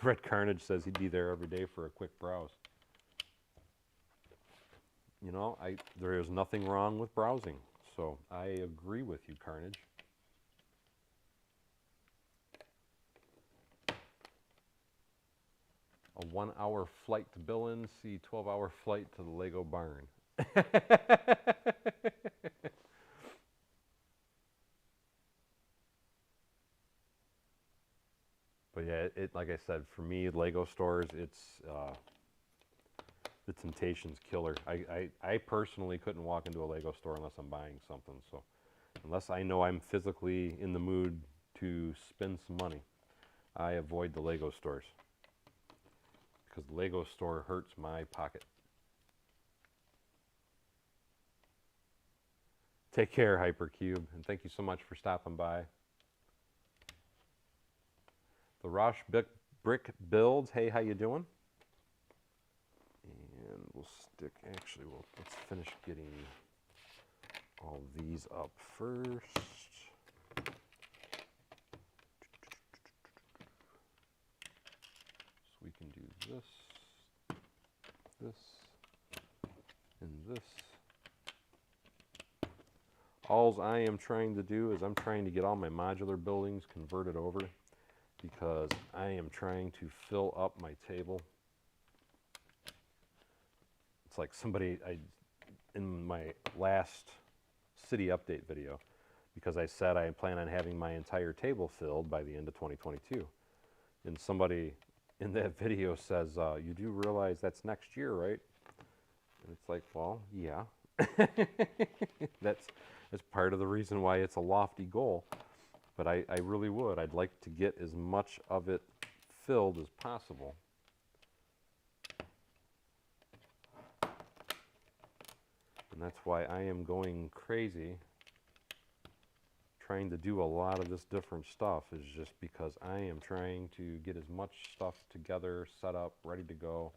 Red Carnage says he'd be there every day for a quick browse. You know, there is nothing wrong with browsing, so I agree with you, Carnage. A 1-hour flight to Billings, see 12-hour flight to the Lego barn. But yeah, like I said, for me, Lego stores, it's the temptation's killer. I personally couldn't walk into a Lego store unless I'm buying something. So unless I know I'm physically in the mood to spend some money, I avoid the Lego stores. Because the Lego store hurts my pocket. Take care, Hypercube, and thank you so much for stopping by. The Rosh Brick Builds, hey, how you doing? And we'll stick, actually, let's finish getting all these up first. So we can do this, and this. All I am trying to do is I'm trying to get all my modular buildings converted over because I am trying to fill up my table. It's like somebody, in my last city update video, because I said I plan on having my entire table filled by the end of 2022. And somebody in that video says, you do realize that's next year, right? And it's like, well, yeah. That's part of the reason why it's a lofty goal. But I really would. I'd like to get as much of it filled as possible. And that's why I am going crazy trying to do a lot of this different stuff, is just because I am trying to get as much stuff together, set up, ready to go,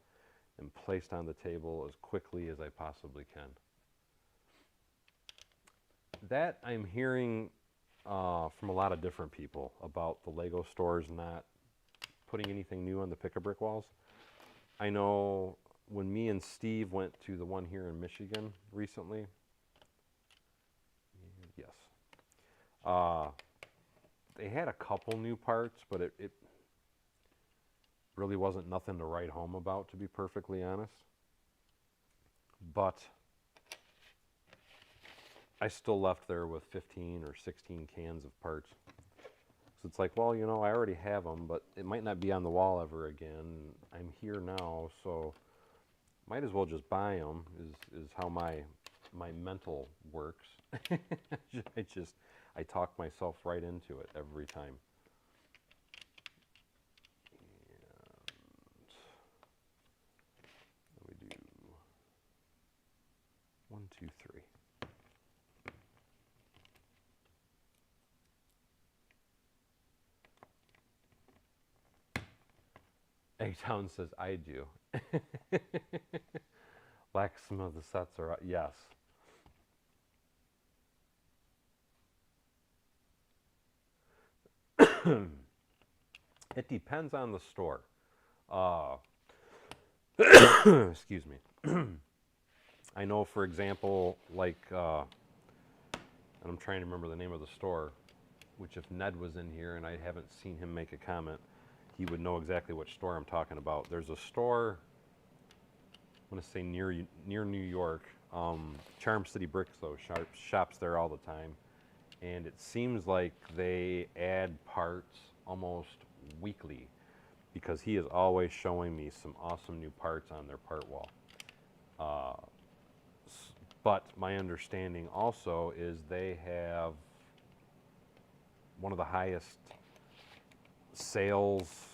and placed on the table as quickly as I possibly can. That I'm hearing from a lot of different people about the Lego stores not putting anything new on the Pick-a-Brick-Walls. I know when me and Steve went to the one here in Michigan recently, yes, they had a couple new parts, but it really wasn't nothing to write home about, to be perfectly honest. But I still left there with 15 or 16 cans of parts. So it's like, well, you know, I already have them, but it might not be on the wall ever again. I'm here now, so might as well just buy them, is how my mental works. I talk myself right into it every time. And we do 1, 2, 3. A-Town says, I do. Like some of the sets are, yes. It depends on the store. Excuse me. I know, for example, like, and I'm trying to remember the name of the store, which if Ned was in here and I haven't seen him make a comment, he would know exactly which store I'm talking about. There's a store, I'm going to say near New York, Charm City Bricks, though, shops there all the time. And it seems like they add parts almost weekly, because he is always showing me some awesome new parts on their part wall. But my understanding also is they have one of the highest sales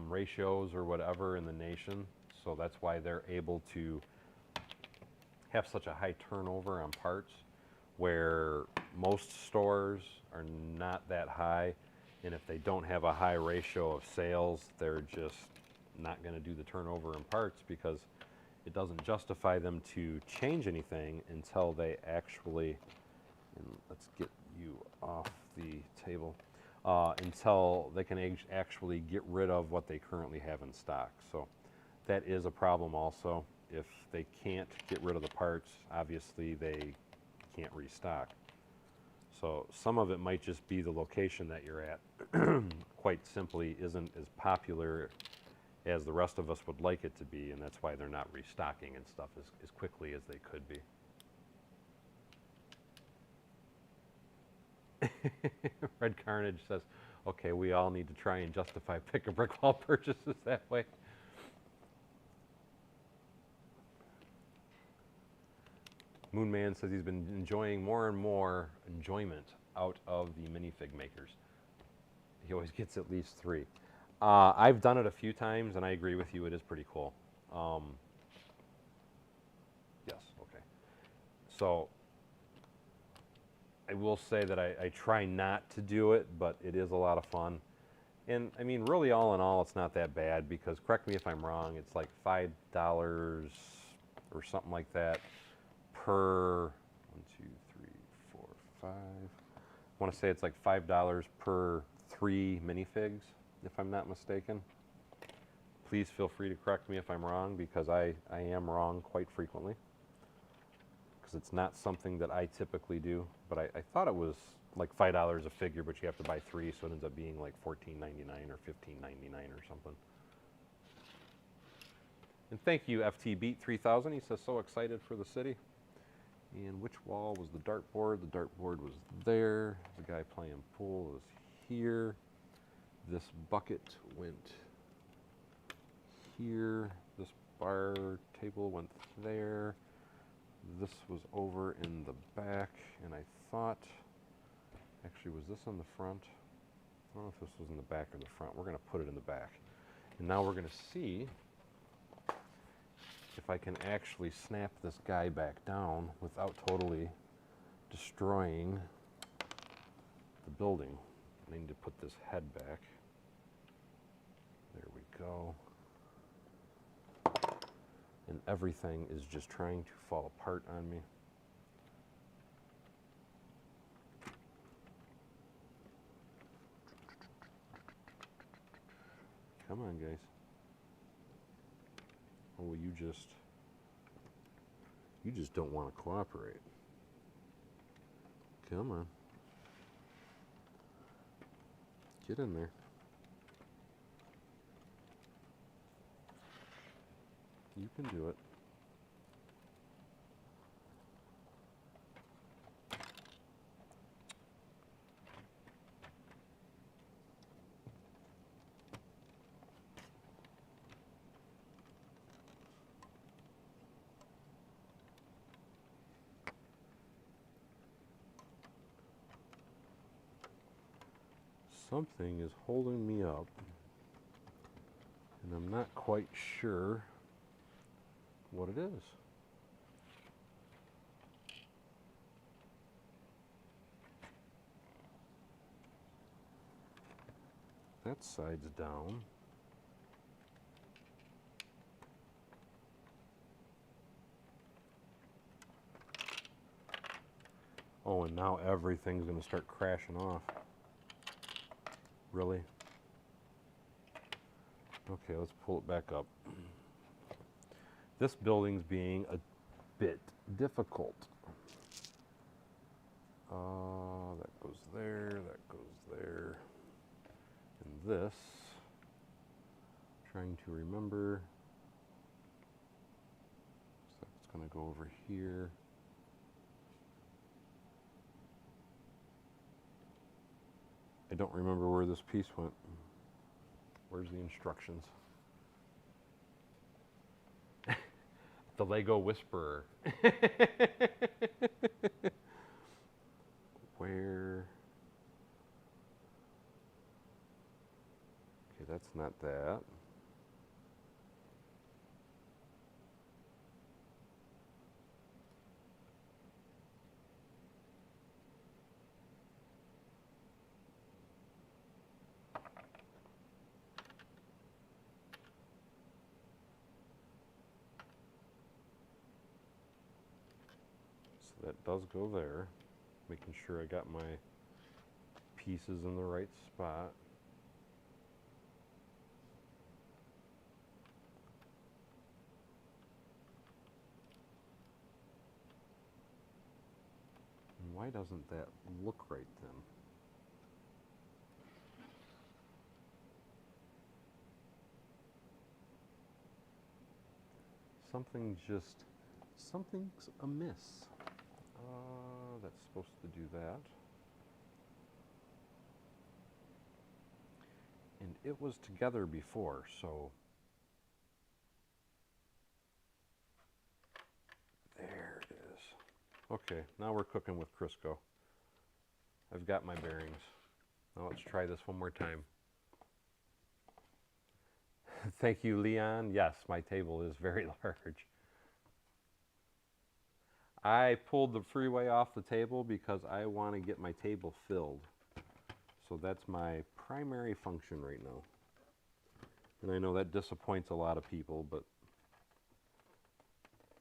ratios or whatever in the nation, so that's why they're able to have such a high turnover on parts, where most stores are not that high, and if they don't have a high ratio of sales, they're just not going to do the turnover in parts, because it doesn't justify them to change anything until they actually, and let's get you off the table, until they can actually get rid of what they currently have in stock. So that is a problem also. If they can't get rid of the parts, obviously they can't restock. So some of it might just be the location that you're at, quite simply isn't as popular as the rest of us would like it to be, and that's why they're not restocking and stuff as quickly as they could be. Red Carnage says, okay, we all need to try and justify pick-a-brick-wall purchases that way. Moonman says he's been enjoying more and more enjoyment out of the minifig makers. He always gets at least 3. I've done it a few times, and I agree with you. It is pretty cool. Yes, okay. So I will say that I try not to do it, but it is a lot of fun. And, I mean, really, all in all, it's not that bad because, correct me if I'm wrong, it's like $5 or something like that per 1, 2, 3, 4, 5. I want to say it's like $5 per 3 minifigs, if I'm not mistaken. Please feel free to correct me if I'm wrong, because I am wrong quite frequently. Because it's not something that I typically do, but I thought it was like $5 a figure, but you have to buy 3, so it ends up being like $14.99 or $15.99 or something. And thank you, FT Beat 3000. He says, so excited for the city. And which wall was the dartboard? The dartboard was there. The guy playing pool was here. This bucket went here. This bar table went there. This was over in the back, and I thought, actually, was this on the front? I don't know if this was in the back or the front. We're going to put it in the back. And now we're going to see if I can actually snap this guy back down without totally destroying the building. I need to put this head back. There we go. And everything is just trying to fall apart on me. Come on, guys. Oh, you just don't want to cooperate. Come on. Get in there. You can do it. Something is holding me up, and I'm not quite sure what it is. That side's down. Oh, and now everything's going to start crashing off. Really? Okay, let's pull it back up. This building's being a bit difficult. That goes there, that goes there. And this, trying to remember, so that's going to go over here. I don't remember where this piece went. Where's the instructions? The Lego Whisperer. Where? Okay, that's not that. That does go there, making sure I got my pieces in the right spot. And why doesn't that look right then? Something's amiss. That's supposed to do that. And it was together before, so there it is. Okay, now we're cooking with Crisco. I've got my bearings. Now let's try this one more time. Thank you, Leon. Yes, my table is very large. I pulled the freeway off the table because I want to get my table filled. So that's my primary function right now. And I know that disappoints a lot of people, but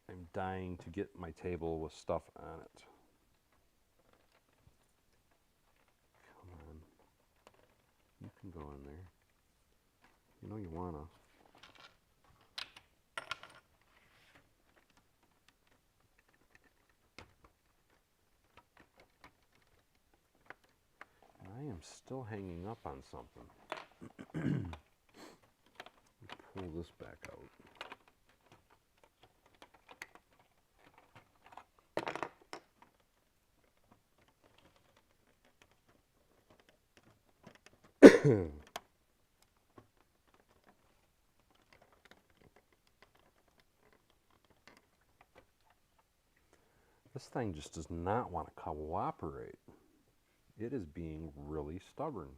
I'm dying to get my table with stuff on it. Come on. You can go in there. You know you wanna. I am still hanging up on something. Pull this back out. This thing just does not want to cooperate. It is being really stubborn.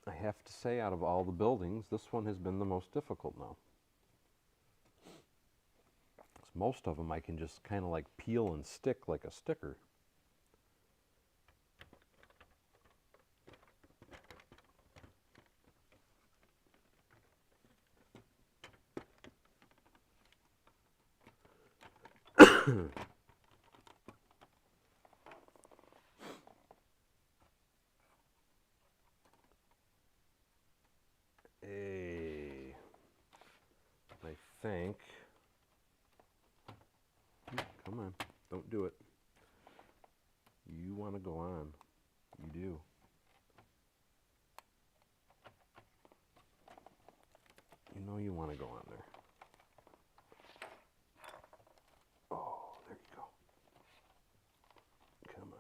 I have to say, out of all the buildings, this one has been the most difficult now. Most of them I can just kind of like peel and stick like a sticker. I think. Come on, don't do it. You want to go on. You do. You know you want to go on there. Oh, there you go. Come on.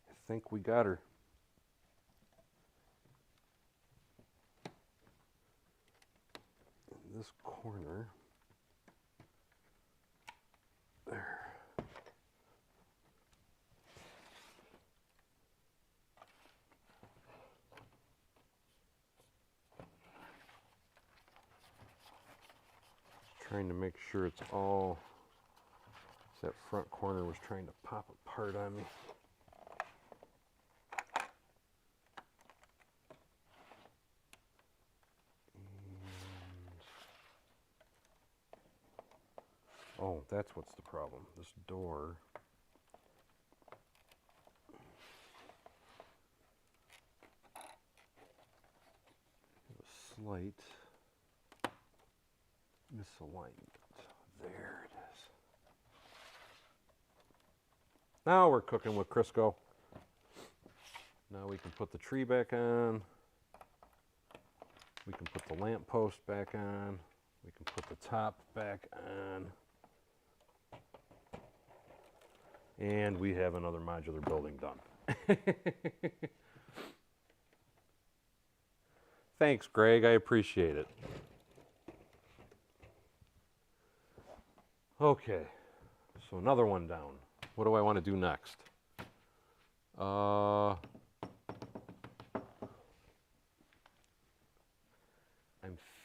I think we got her. In this corner. There. Trying to make sure it's all. That front corner was trying to pop apart on me. Oh, that's what's the problem. This door. A slight misalignment. There it is. Now we're cooking with Crisco. Now we can put the tree back on. We can put the lamp post back on. We can put the top back on. And we have another modular building done. Thanks, Greg. I appreciate it. Okay, so another one down. What do I want to do next? I'm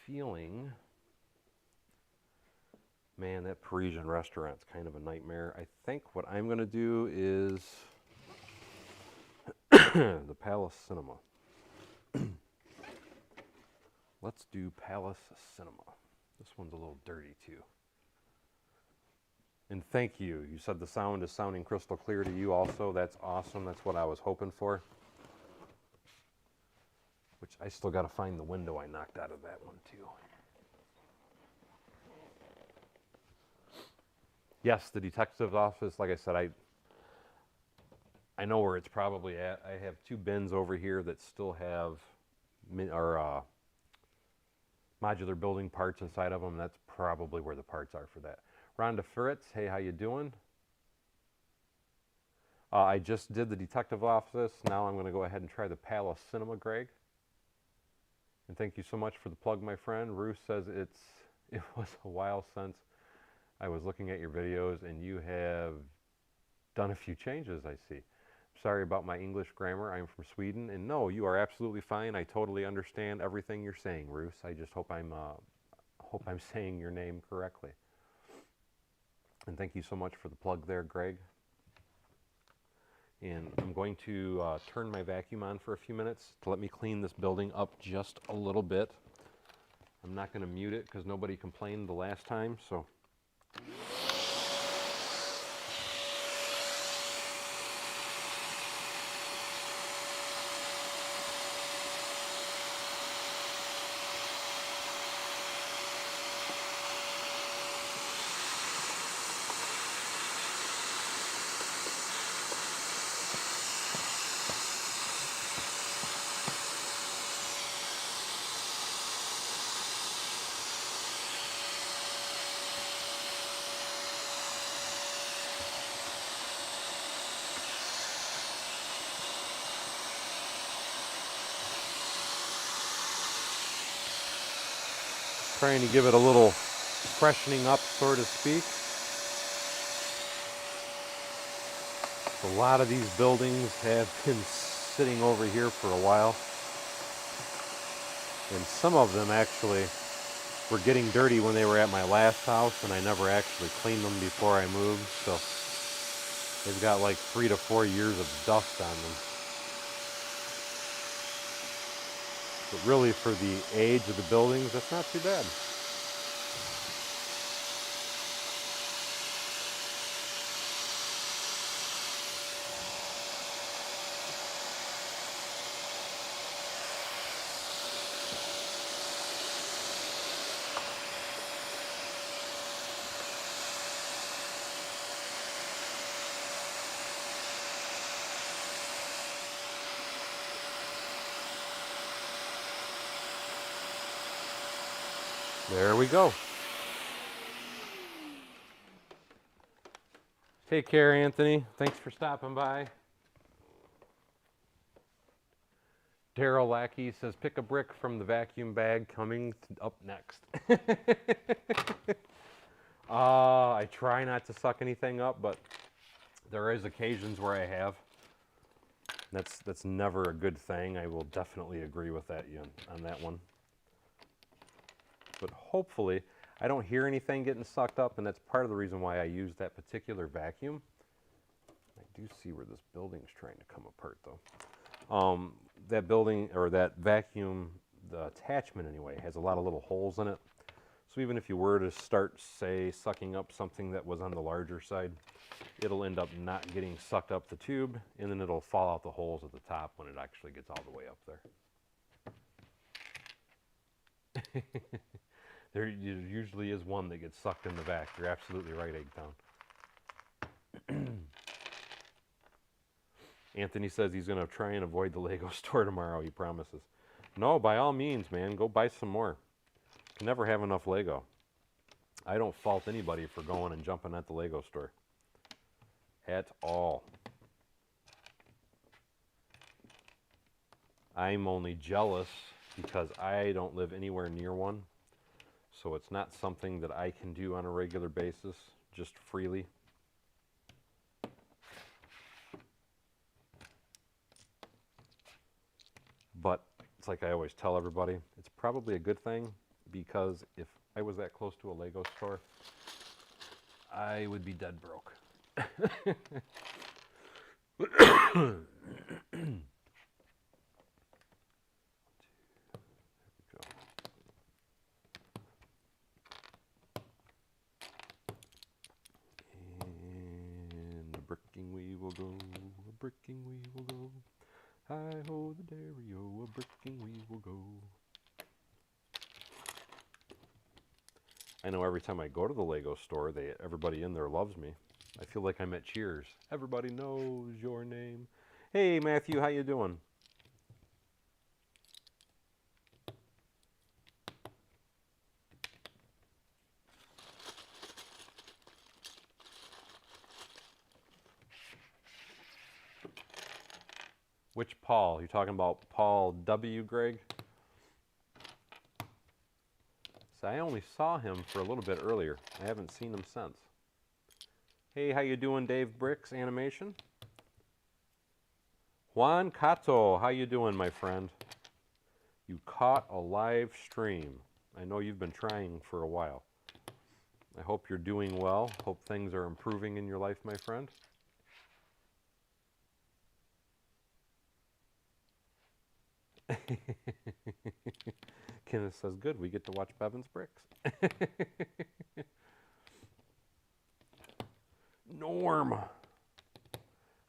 feeling, man, that Parisian restaurant's kind of a nightmare. I think what I'm going to do is the Palace Cinema. Let's do Palace Cinema. This one's a little dirty too. And thank you. You said the sound is sounding crystal clear to you also. That's awesome. That's what I was hoping for. Which I still got to find the window I knocked out of that one too. Yes, the detective's office, like I said, I know where it's probably at. I have 2 bins over here that still have modular building parts inside of them. That's probably where the parts are for that. Rhonda Fritz, hey, how you doing? I just did the detective office. Now I'm going to go ahead and try the Palace Cinema, Greg. And thank you so much for the plug, my friend. Ruth says it was a while since I was looking at your videos, and you have done a few changes, I see. Sorry about my English grammar. I'm from Sweden, and no, you are absolutely fine. I totally understand everything you're saying, Ruth. I just hope I'm saying your name correctly. And thank you so much for the plug there, Greg. And I'm going to turn my vacuum on for a few minutes to let me clean this building up just a little bit. I'm not going to mute it because nobody complained the last time, so. Trying to give it a little freshening up, so to speak. A lot of these buildings have been sitting over here for a while. And some of them actually were getting dirty when they were at my last house, and I never actually cleaned them before I moved. So they've got like 3 to 4 years of dust on them. But really, for the age of the buildings, that's not too bad. There we go. Take care, Anthony. Thanks for stopping by. Daryl Lackey says, pick a brick from the vacuum bag coming up next. I try not to suck anything up, but there is occasions where I have. That's never a good thing. I will definitely agree with that on that one. But hopefully, I don't hear anything getting sucked up, and that's part of the reason why I use that particular vacuum. I do see where this building's trying to come apart, though. That building, or that vacuum, the attachment anyway, has a lot of little holes in it. So even if you were to start, say, sucking up something that was on the larger side, it'll end up not getting sucked up the tube, and then it'll fall out the holes at the top when it actually gets all the way up there. There usually is one that gets sucked in the back. You're absolutely right, Eggtown. Anthony says he's going to try and avoid the Lego store tomorrow, he promises. No, by all means, man, go buy some more. You can never have enough Lego. I don't fault anybody for going and jumping at the Lego store. At all. I'm only jealous because I don't live anywhere near one. So it's not something that I can do on a regular basis, just freely. But it's like I always tell everybody, it's probably a good thing because if I was that close to a Lego store, I would be dead broke. And a bricking we will go, a bricking we will go. Hi-ho the dairy-o, a bricking we will go. I know every time I go to the Lego store, everybody in there loves me. I feel like I'm at Cheers. Everybody knows your name. Hey, Matthew, how you doing? Which Paul? You talking about Paul W., Greg? So I only saw him for a little bit earlier. I haven't seen him since. Hey, how you doing, Dave Bricks Animation? Juan Cato, how you doing, my friend? You caught a live stream. I know you've been trying for a while. I hope you're doing well. Hope things are improving in your life, my friend. Kenneth says, good, we get to watch Bevins Bricks. Norm.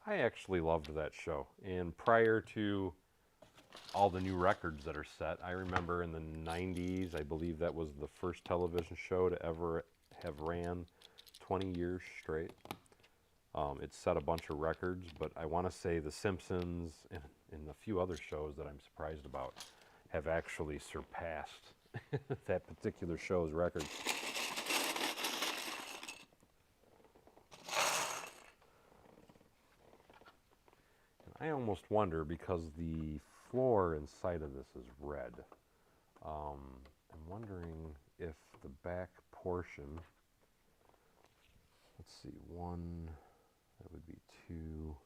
I actually loved that show. And prior to all the new records that are set, I remember in the 90s, I believe that was the first television show to ever have ran 20 years straight. It set a bunch of records, but I want to say The Simpsons and a few other shows that I'm surprised about have actually surpassed that particular show's records. I almost wonder, because the floor inside of this is red, I'm wondering if the back portion, let's see, one, that would be 2,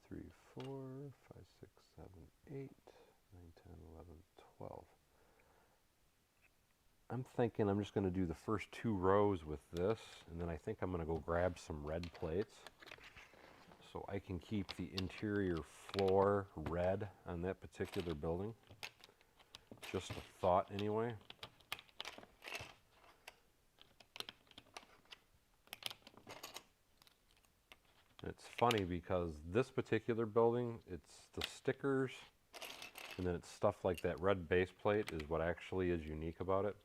3, 4, 5, 6, 7, 8, 9, 10, 11, 12. I'm thinking I'm just going to do the first 2 rows with this, and then I think I'm going to go grab some red plates so I can keep the interior floor red on that particular building. Just a thought anyway. It's funny because this particular building, it's the stickers and then it's stuff like that red base plate is what actually is unique about it.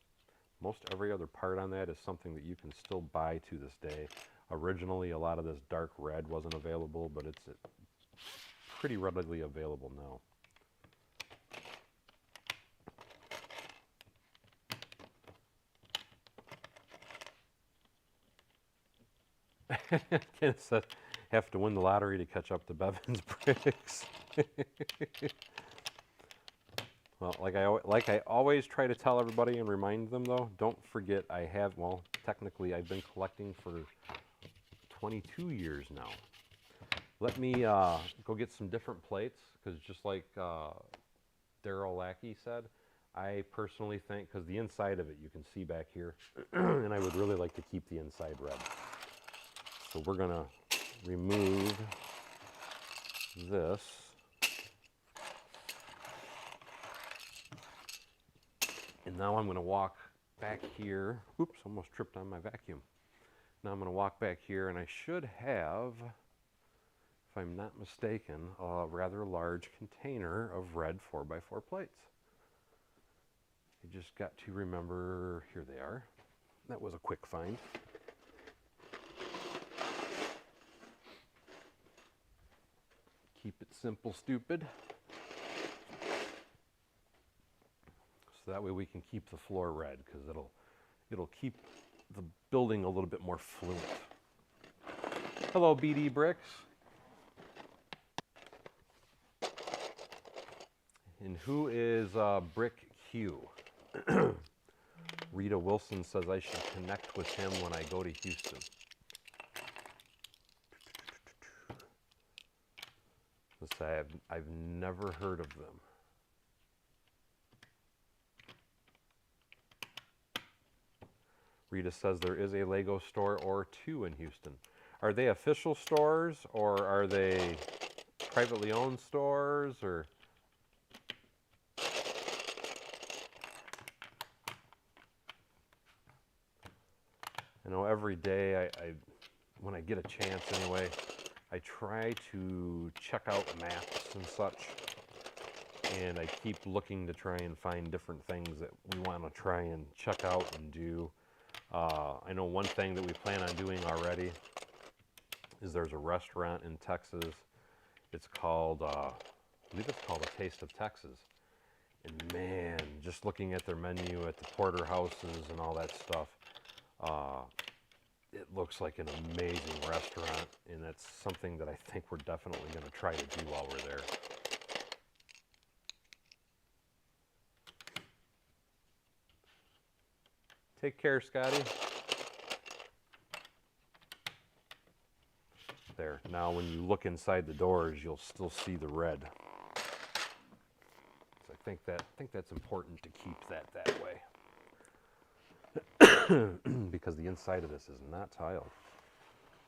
Most every other part on that is something that you can still buy to this day. Originally, a lot of this dark red wasn't available, but it's pretty readily available now. Ken said, have to win the lottery to catch up to Bevins Bricks. Well, like I always try to tell everybody and remind them, though, don't forget technically I've been collecting for 22 years now. Let me go get some different plates, because just like Daryl Lackey said, I personally think, because the inside of it you can see back here, and I would really like to keep the inside red. So we're going to remove this. And now I'm going to walk back here. Oops, almost tripped on my vacuum. Now I'm going to walk back here, and I should have, if I'm not mistaken, a rather large container of red 4x4 plates. I just got to remember, here they are. That was a quick find. Keep it simple, stupid. So that way we can keep the floor red, because it'll keep the building a little bit more fluid. Hello, BD Bricks. And who is Brick Q? Rita Wilson says I should connect with him when I go to Houston. I've never heard of them. Rita says there is a Lego store or two in Houston. Are they official stores or are they privately owned stores or? I know every day when I get a chance anyway, I try to check out maps and such, and I keep looking to try and find different things that we want to try and check out and do. I know one thing that we plan on doing already is there's a restaurant in Texas. It's called, I believe it's called A Taste of Texas. And man, just looking at their menu at the porterhouses and all that stuff, it looks like an amazing restaurant, and that's something that I think we're definitely going to try to do while we're there. Take care, Scotty. There. Now, when you look inside the doors, you'll still see the red. So I think that's important to keep that way. Because the inside of this is not tiled.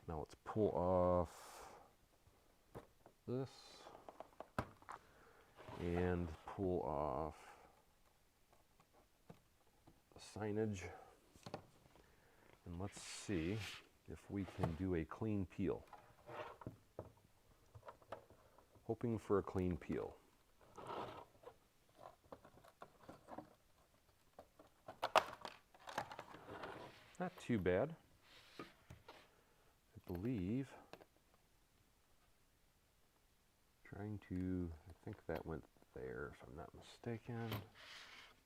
Now let's pull off this and pull off the signage. And let's see if we can do a clean peel. Hoping for a clean peel. Not too bad. I believe. Trying to, I think that went there if I'm not mistaken.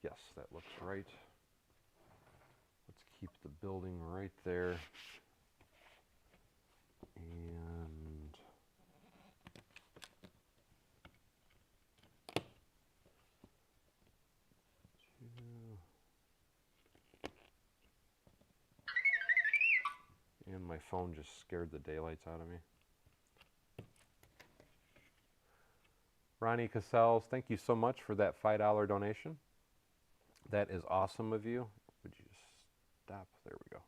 Yes, that looks right. Let's keep the building right there. And and my phone just scared the daylights out of me. Ronnie Cassells, thank you so much for that $5 donation. That is awesome of you. Would you just stop? There we go.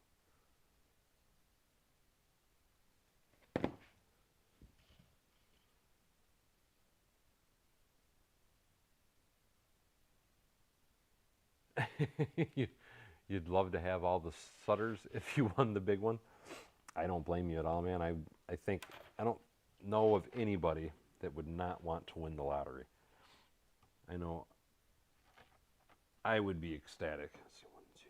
You'd love to have all the Sutters if you won the big one. I don't blame you at all, man. I think, I don't know of anybody that would not want to win the lottery. I know I would be ecstatic. Let's see, 1, 2,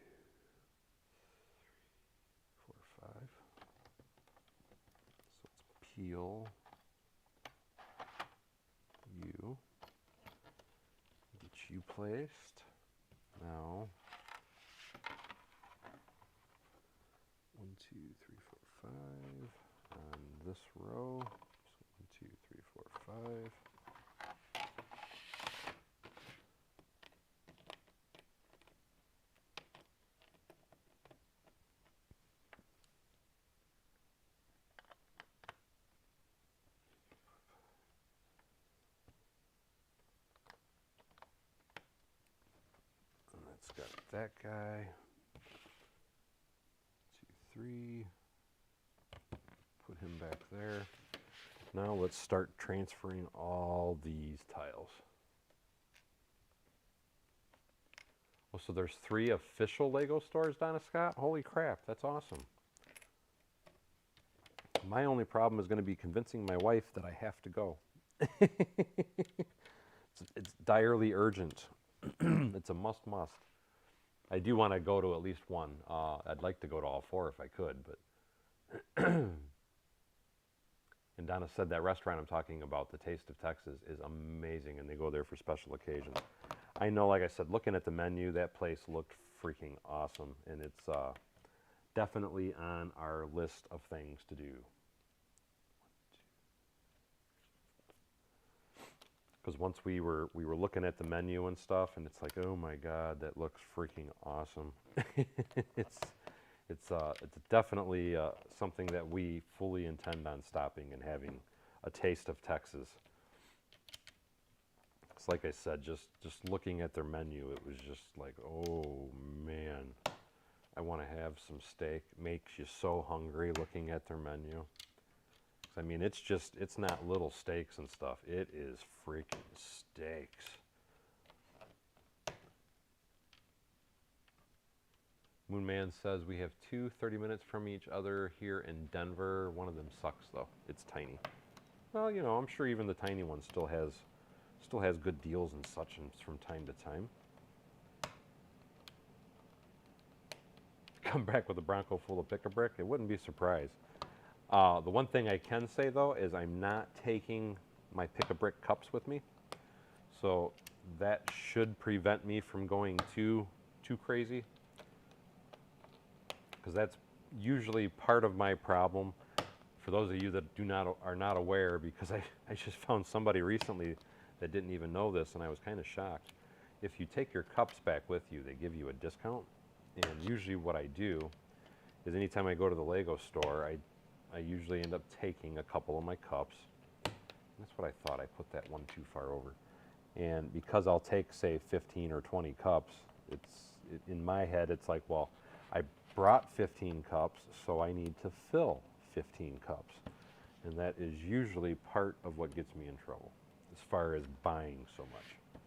3, 4, 5. So let's peel you. Get you placed. Now, 1, 2, 3, 4, 5 on this row. So 1, 2, 3, 4, 5. And that's got that guy. 2, 3. Put him back there. Now let's start transferring all these tiles. Oh, so there's 3 official Lego stores, Donna Scott? Holy crap, that's awesome. My only problem is going to be convincing my wife that I have to go. It's direly urgent. It's a must. I do want to go to at least one. I'd like to go to all 4 if I could, but and Donna said that restaurant I'm talking about, the Taste of Texas, is amazing, and they go there for special occasions. I know, like I said, looking at the menu, that place looked freaking awesome, and it's definitely on our list of things to do. Because once we were looking at the menu and stuff, and it's like, oh my God, that looks freaking awesome. It's definitely something that we fully intend on stopping and having a taste of Texas. It's like I said, just looking at their menu, it was just like, oh man, I want to have some steak. Makes you so hungry looking at their menu. I mean, it's not little steaks and stuff. It is freaking steaks. Moonman says we have 30 minutes from each other here in Denver. One of them sucks though. It's tiny. Well, you know, I'm sure even the tiny one still has good deals and such and from time to time. Come back with a Bronco full of pick-a-brick. It wouldn't be surprised. The one thing I can say though is I'm not taking my pick-a-brick cups with me, so that should prevent me from going too crazy, because that's usually part of my problem. For those of you that are not aware, because I just found somebody recently that didn't even know this, and I was kind of shocked. If you take your cups back with you, they give you a discount. And usually what I do is anytime I go to the Lego store, I usually end up taking a couple of my cups. That's what I thought. I put that one too far over. And because I'll take, say, 15 or 20 cups, in my head, it's like, well, I brought 15 cups, so I need to fill 15 cups. And that is usually part of what gets me in trouble as far as buying so much.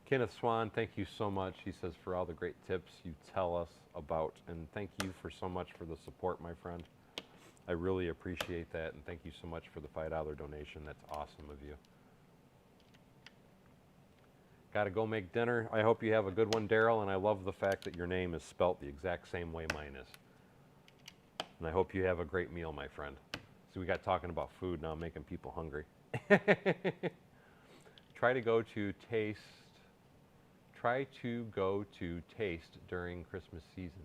Kenneth Swan, thank you so much. He says, for all the great tips you tell us about. And thank you for so much for the support, my friend. I really appreciate that. And thank you so much for the $5 donation. That's awesome of you. Got to go make dinner. I hope you have a good one, Daryl. And I love the fact that your name is spelt the exact same way mine is. And I hope you have a great meal, my friend. So we got talking about food now, making people hungry. Try to go to taste during Christmas season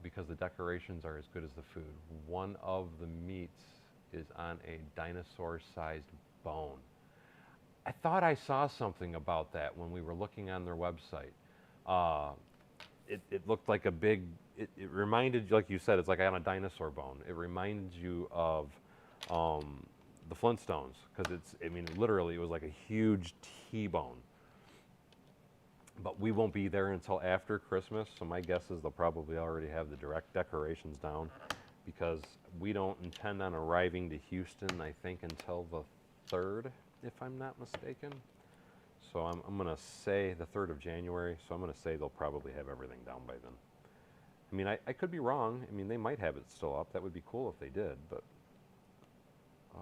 because the decorations are as good as the food. One of the meats is on a dinosaur-sized bone. I thought I saw something about that when we were looking on their website. It looked like a big, it reminded, like you said, it's like on a dinosaur bone. It reminds you of the Flintstones, because I mean, literally, it was like a huge T-bone. But we won't be there until after Christmas, so my guess is they'll probably already have the direct decorations down, because we don't intend on arriving to Houston, I think, until the 3rd, if I'm not mistaken. So I'm going to say the 3rd of January, so I'm going to say they'll probably have everything down by then. I mean, I could be wrong. I mean, they might have it still up. That would be cool if they did, but I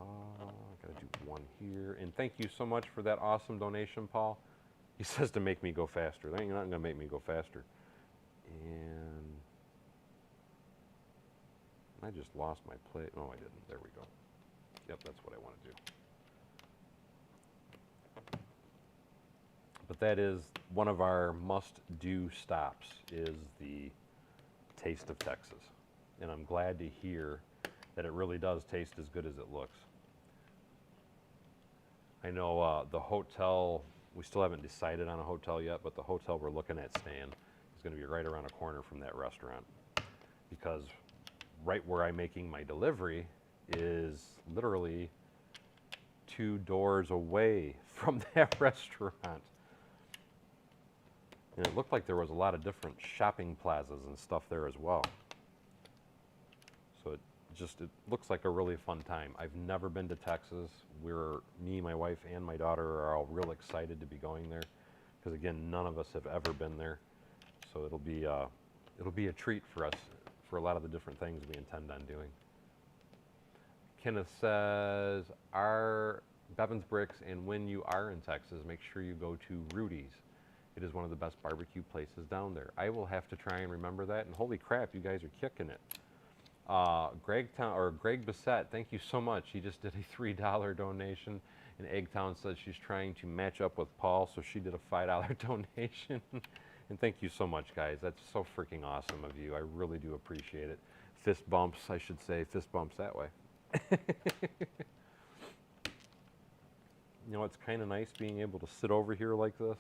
got to do one here. And thank you so much for that awesome donation, Paul. He says to make me go faster. You're not going to make me go faster. And I just lost my plate. No, I didn't. There we go. Yep, that's what I want to do. But that is one of our must-do stops, is the Taste of Texas. And I'm glad to hear that it really does taste as good as it looks. I know the hotel, we still haven't decided on a hotel yet, but the hotel we're looking at staying is going to be right around a corner from that restaurant. Because right where I'm making my delivery is literally 2 doors away from that restaurant. And it looked like there was a lot of different shopping plazas and stuff there as well. So it looks like a really fun time. I've never been to Texas. Me, my wife, and my daughter are all real excited to be going there, because again, none of us have ever been there. So it'll be a treat for us for a lot of the different things we intend on doing. Kenneth says, our Bevins Bricks, and when you are in Texas, make sure you go to Rudy's. It is one of the best barbecue places down there. I will have to try and remember that. And holy crap, you guys are kicking it. Greg Bissett, thank you so much. He just did a $3 donation. And Eggtown says she's trying to match up with Paul, so she did a $5 donation. And thank you so much, guys. That's so freaking awesome of you. I really do appreciate it. Fist bumps, I should say. Fist bumps that way. You know, it's kind of nice being able to sit over here like this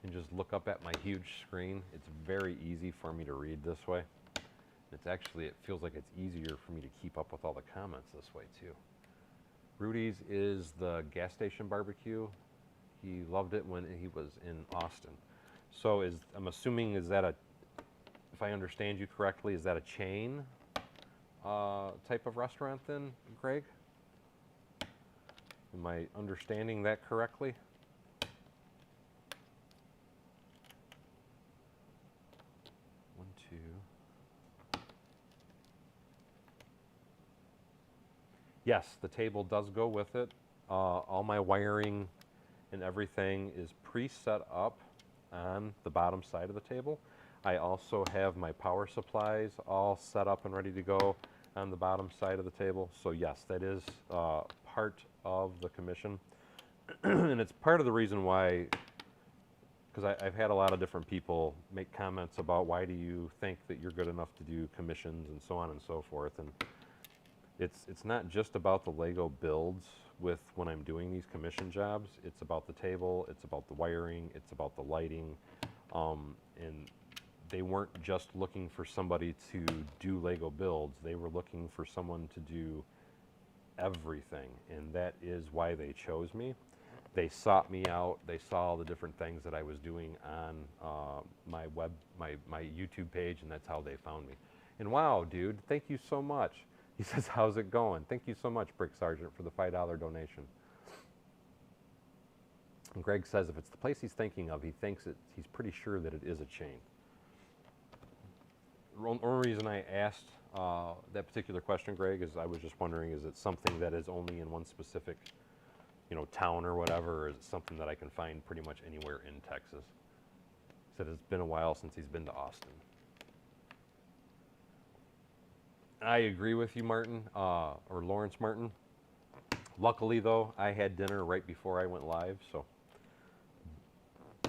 and just look up at my huge screen. It's very easy for me to read this way. It feels like it's easier for me to keep up with all the comments this way too. Rudy's is the gas station barbecue. He loved it when he was in Austin. So I'm assuming, is that if I understand you correctly, is that a chain type of restaurant then, Greg? Am I understanding that correctly? One, two. Yes, the table does go with it. All my wiring and everything is pre-set up on the bottom side of the table. I also have my power supplies all set up and ready to go on the bottom side of the table. So yes, that is part of the commission. And it's part of the reason why, because I've had a lot of different people make comments about why do you think that you're good enough to do commissions and so on and so forth. And it's not just about the Lego builds with when I'm doing these commission jobs. It's about the table, it's about the wiring, it's about the lighting. And they weren't just looking for somebody to do Lego builds. They were looking for someone to do everything. And that is why they chose me. They sought me out. They saw all the different things that I was doing on my YouTube page, and that's how they found me. And wow, dude, thank you so much. He says, how's it going? Thank you so much, Brick Sergeant, for the $5 donation. And Greg says if it's the place he's thinking of, he's pretty sure that it is a chain. The only reason I asked that particular question, Greg, is I was just wondering, is it something that is only in one specific, town or whatever, or is it something that I can find pretty much anywhere in Texas? He said it's been a while since he's been to Austin. I agree with you, Martin, or Lawrence Martin. Luckily, though, I had dinner right before I went live, so.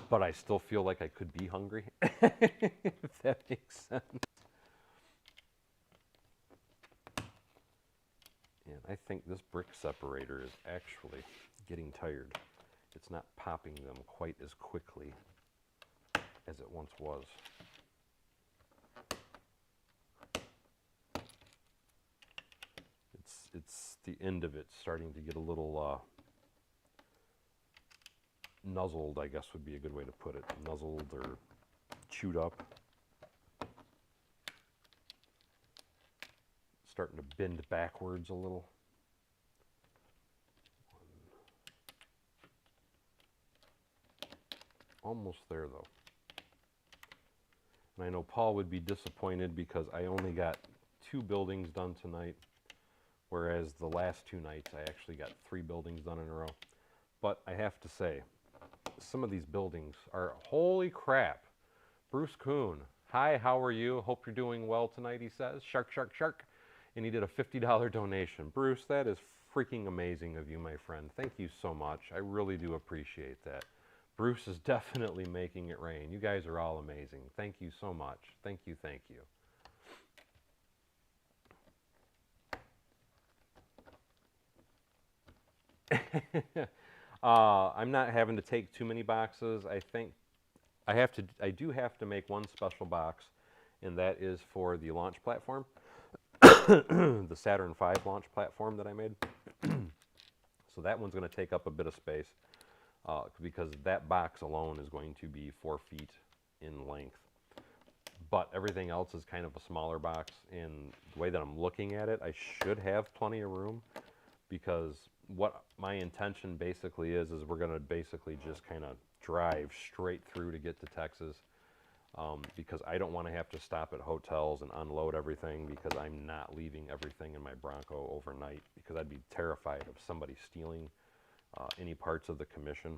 But I still feel like I could be hungry, if that makes sense. And I think this brick separator is actually getting tired. It's not popping them quite as quickly as it once was. It's the end of it starting to get a little nuzzled, I guess would be a good way to put it. Nuzzled or chewed up. Starting to bend backwards a little. Almost there though. And I know Paul would be disappointed because I only got 2 buildings done tonight, whereas the last 2 nights I actually got 3 buildings done in a row. But I have to say, some of these buildings are, holy crap. Bruce Kuhn, hi, how are you? Hope you're doing well tonight, he says. Shark, shark, shark. And he did a $50 donation. Bruce, that is freaking amazing of you, my friend. Thank you so much. I really do appreciate that. Bruce is definitely making it rain. You guys are all amazing. Thank you so much. Thank you, thank you. I'm not having to take too many boxes. I think I do have to make one special box, and that is for the launch platform, the Saturn V launch platform that I made. So that one's going to take up a bit of space because that box alone is going to be 4 feet in length. But everything else is kind of a smaller box, and the way that I'm looking at it, I should have plenty of room, because what my intention basically is we're going to basically just kind of drive straight through to get to Texas, because I don't want to have to stop at hotels and unload everything, because I'm not leaving everything in my Bronco overnight, because I'd be terrified of somebody stealing any parts of the commission.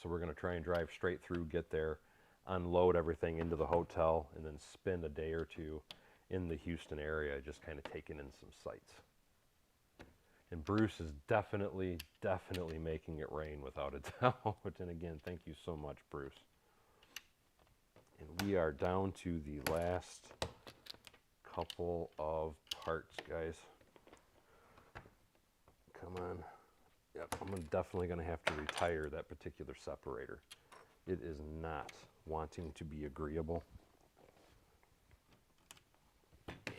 So we're going to try and drive straight through, get there, unload everything into the hotel, and then spend a day or 2 in the Houston area just kind of taking in some sights. And Bruce is definitely making it rain without a doubt. And again, thank you so much, Bruce. And we are down to the last couple of parts, guys. Come on. Yep, I'm definitely going to have to retire that particular separator. It is not wanting to be agreeable.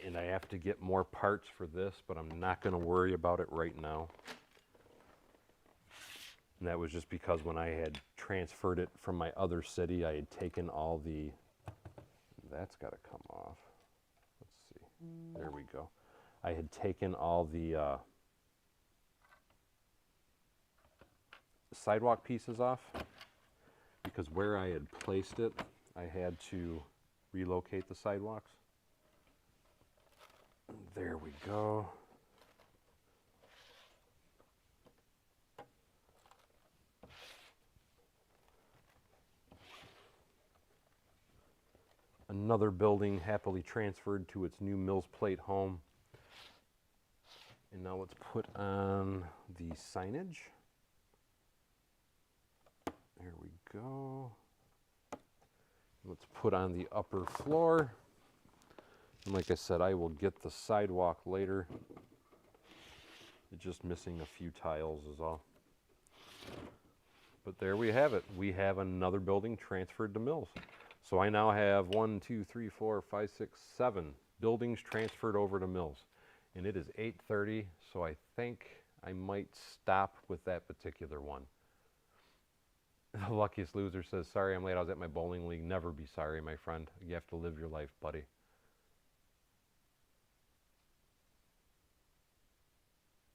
And I have to get more parts for this, but I'm not going to worry about it right now. And that was just because when I had transferred it from my other city, I had taken all the that's got to come off. Let's see. There we go. I had taken all the sidewalk pieces off because where I had placed it, I had to relocate the sidewalks. There we go. Another building happily transferred to its new Mills Plate home. And now let's put on the signage. There we go. Let's put on the upper floor. And like I said, I will get the sidewalk later. It's just missing a few tiles is all. But there we have it. We have another building transferred to Mills. So I now have 1, 2, 3, 4, 5, 6, 7 buildings transferred over to Mills. And it is 8:30, so I think I might stop with that particular one. The luckiest loser says, sorry I'm late, I was at my bowling league. Never be sorry, my friend. You have to live your life, buddy.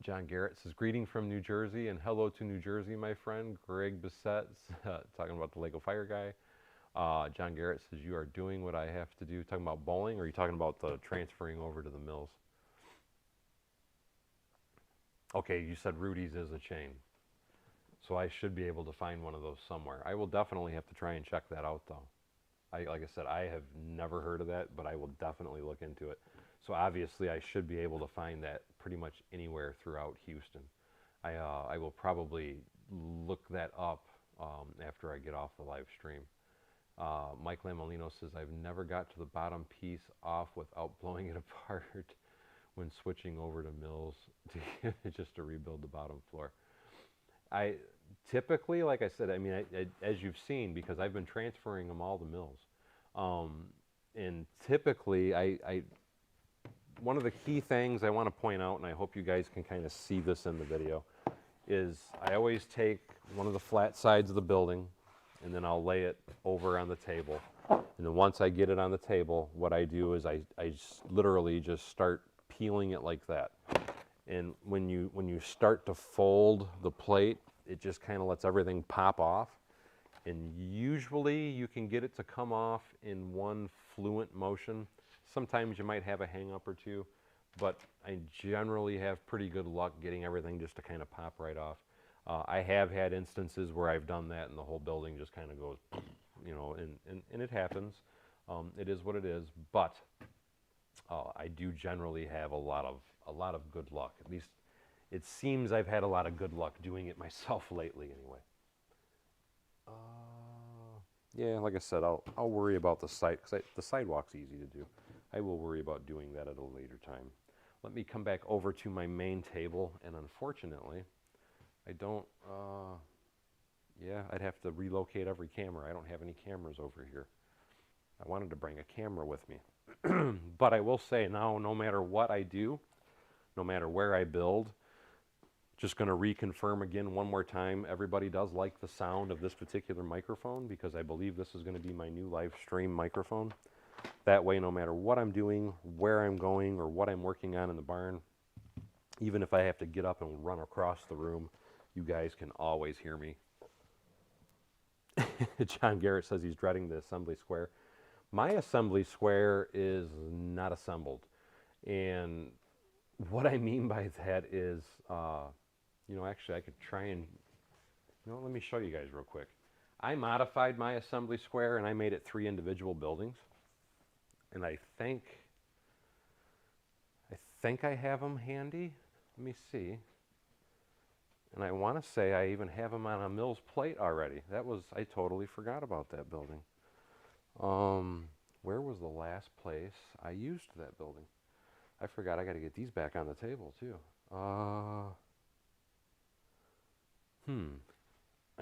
John Garrett says, greeting from New Jersey, and hello to New Jersey, my friend. Greg Bissett, talking about the Lego Fire guy. John Garrett says, you are doing what I have to do. Talking about bowling, or are you talking about the transferring over to the Mills? Okay, you said Rudy's is a chain. So I should be able to find one of those somewhere. I will definitely have to try and check that out, though. Like I said, I have never heard of that, but I will definitely look into it. So obviously, I should be able to find that pretty much anywhere throughout Houston. I will probably look that up after I get off the live stream. Mike Lamolino says, I've never got to the bottom piece off without blowing it apart when switching over to Mills just to rebuild the bottom floor. I typically, like I said, I mean, as you've seen, because I've been transferring them all to Mills, and typically, one of the key things I want to point out, and I hope you guys can kind of see this in the video, is I always take one of the flat sides of the building, and then I'll lay it over on the table. And then once I get it on the table, what I do is I literally just start peeling it like that. And when you start to fold the plate, it just kind of lets everything pop off. And usually you can get it to come off in one fluent motion. Sometimes you might have a hang up or two, but I generally have pretty good luck getting everything just to kind of pop right off. I have had instances where I've done that and the whole building just kind of goes, you know, and it happens. It is what it is, but I do generally have a lot of good luck. At least it seems I've had a lot of good luck doing it myself lately anyway. Yeah, like I said, I'll worry about the site, because the sidewalk's easy to do. I will worry about doing that at a later time. Let me come back over to my main table, and unfortunately, I don't, yeah, I'd have to relocate every camera. I don't have any cameras over here. I wanted to bring a camera with me. But I will say now, no matter what I do, no matter where I build, just going to reconfirm again one more time, everybody does like the sound of this particular microphone, because I believe this is going to be my new live stream microphone. That way, no matter what I'm doing, where I'm going, or what I'm working on in the barn, even if I have to get up and run across the room, you guys can always hear me. John Garrett says he's dreading the assembly square. My assembly square is not assembled. And what I mean by that is, you know, actually I could try and, you know, let me show you guys real quick. I modified my assembly square and I made it 3 individual buildings. And I think I have them handy. Let me see. And I want to say I even have them on a Mills plate already. I totally forgot about that building. Where was the last place I used that building? I forgot. I got to get these back on the table too. I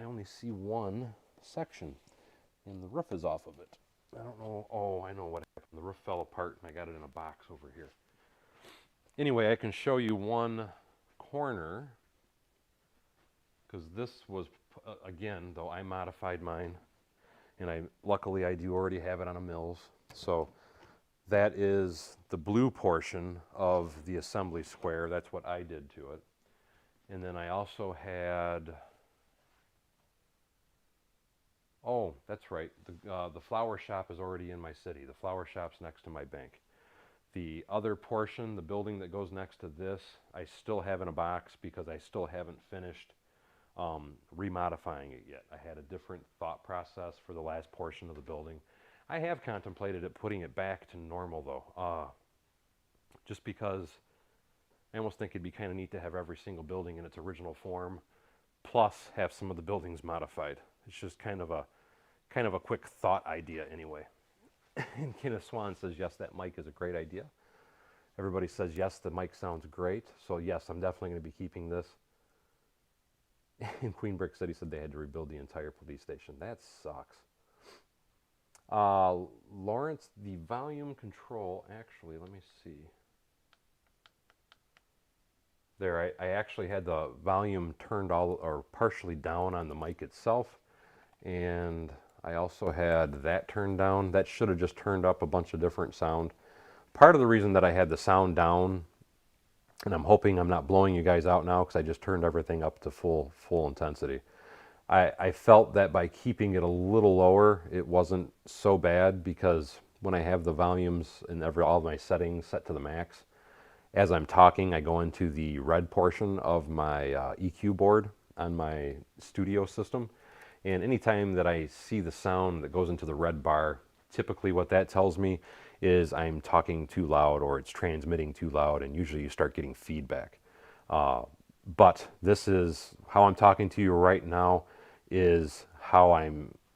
only see one section, and the roof is off of it. I don't know. Oh, I know what happened. The roof fell apart, and I got it in a box over here. Anyway, I can show you one corner, because this was, again, though I modified mine, And luckily I do already have it on a mills. So that is the blue portion of the assembly square. That's what I did to it. And then I also had, oh, that's right, the flower shop is already in my city. The flower shop's next to my bank. The other portion, the building that goes next to this, I still have in a box because I still haven't finished remodifying it yet. I had a different thought process for the last portion of the building. I have contemplated putting it back to normal though, just because I almost think it'd be kind of neat to have every single building in its original form, plus have some of the buildings modified. It's just kind of a quick thought idea anyway. And Kenneth Swan says, yes, that mic is a great idea. Everybody says, yes, the mic sounds great. So yes, I'm definitely going to be keeping this. And Queen Brick City said they had to rebuild the entire police station. That sucks. Lawrence, the volume control, actually, let me see. There, I actually had the volume turned all or partially down on the mic itself. And I also had that turned down. That should have just turned up a bunch of different sound. Part of the reason that I had the sound down, and I'm hoping I'm not blowing you guys out now because I just turned everything up to full intensity. I felt that by keeping it a little lower, it wasn't so bad, because when I have the volumes and all my settings set to the max, as I'm talking, I go into the red portion of my EQ board on my studio system. And anytime that I see the sound that goes into the red bar, typically what that tells me is I'm talking too loud or it's transmitting too loud, and usually you start getting feedback. But this is how I'm talking to you right now, is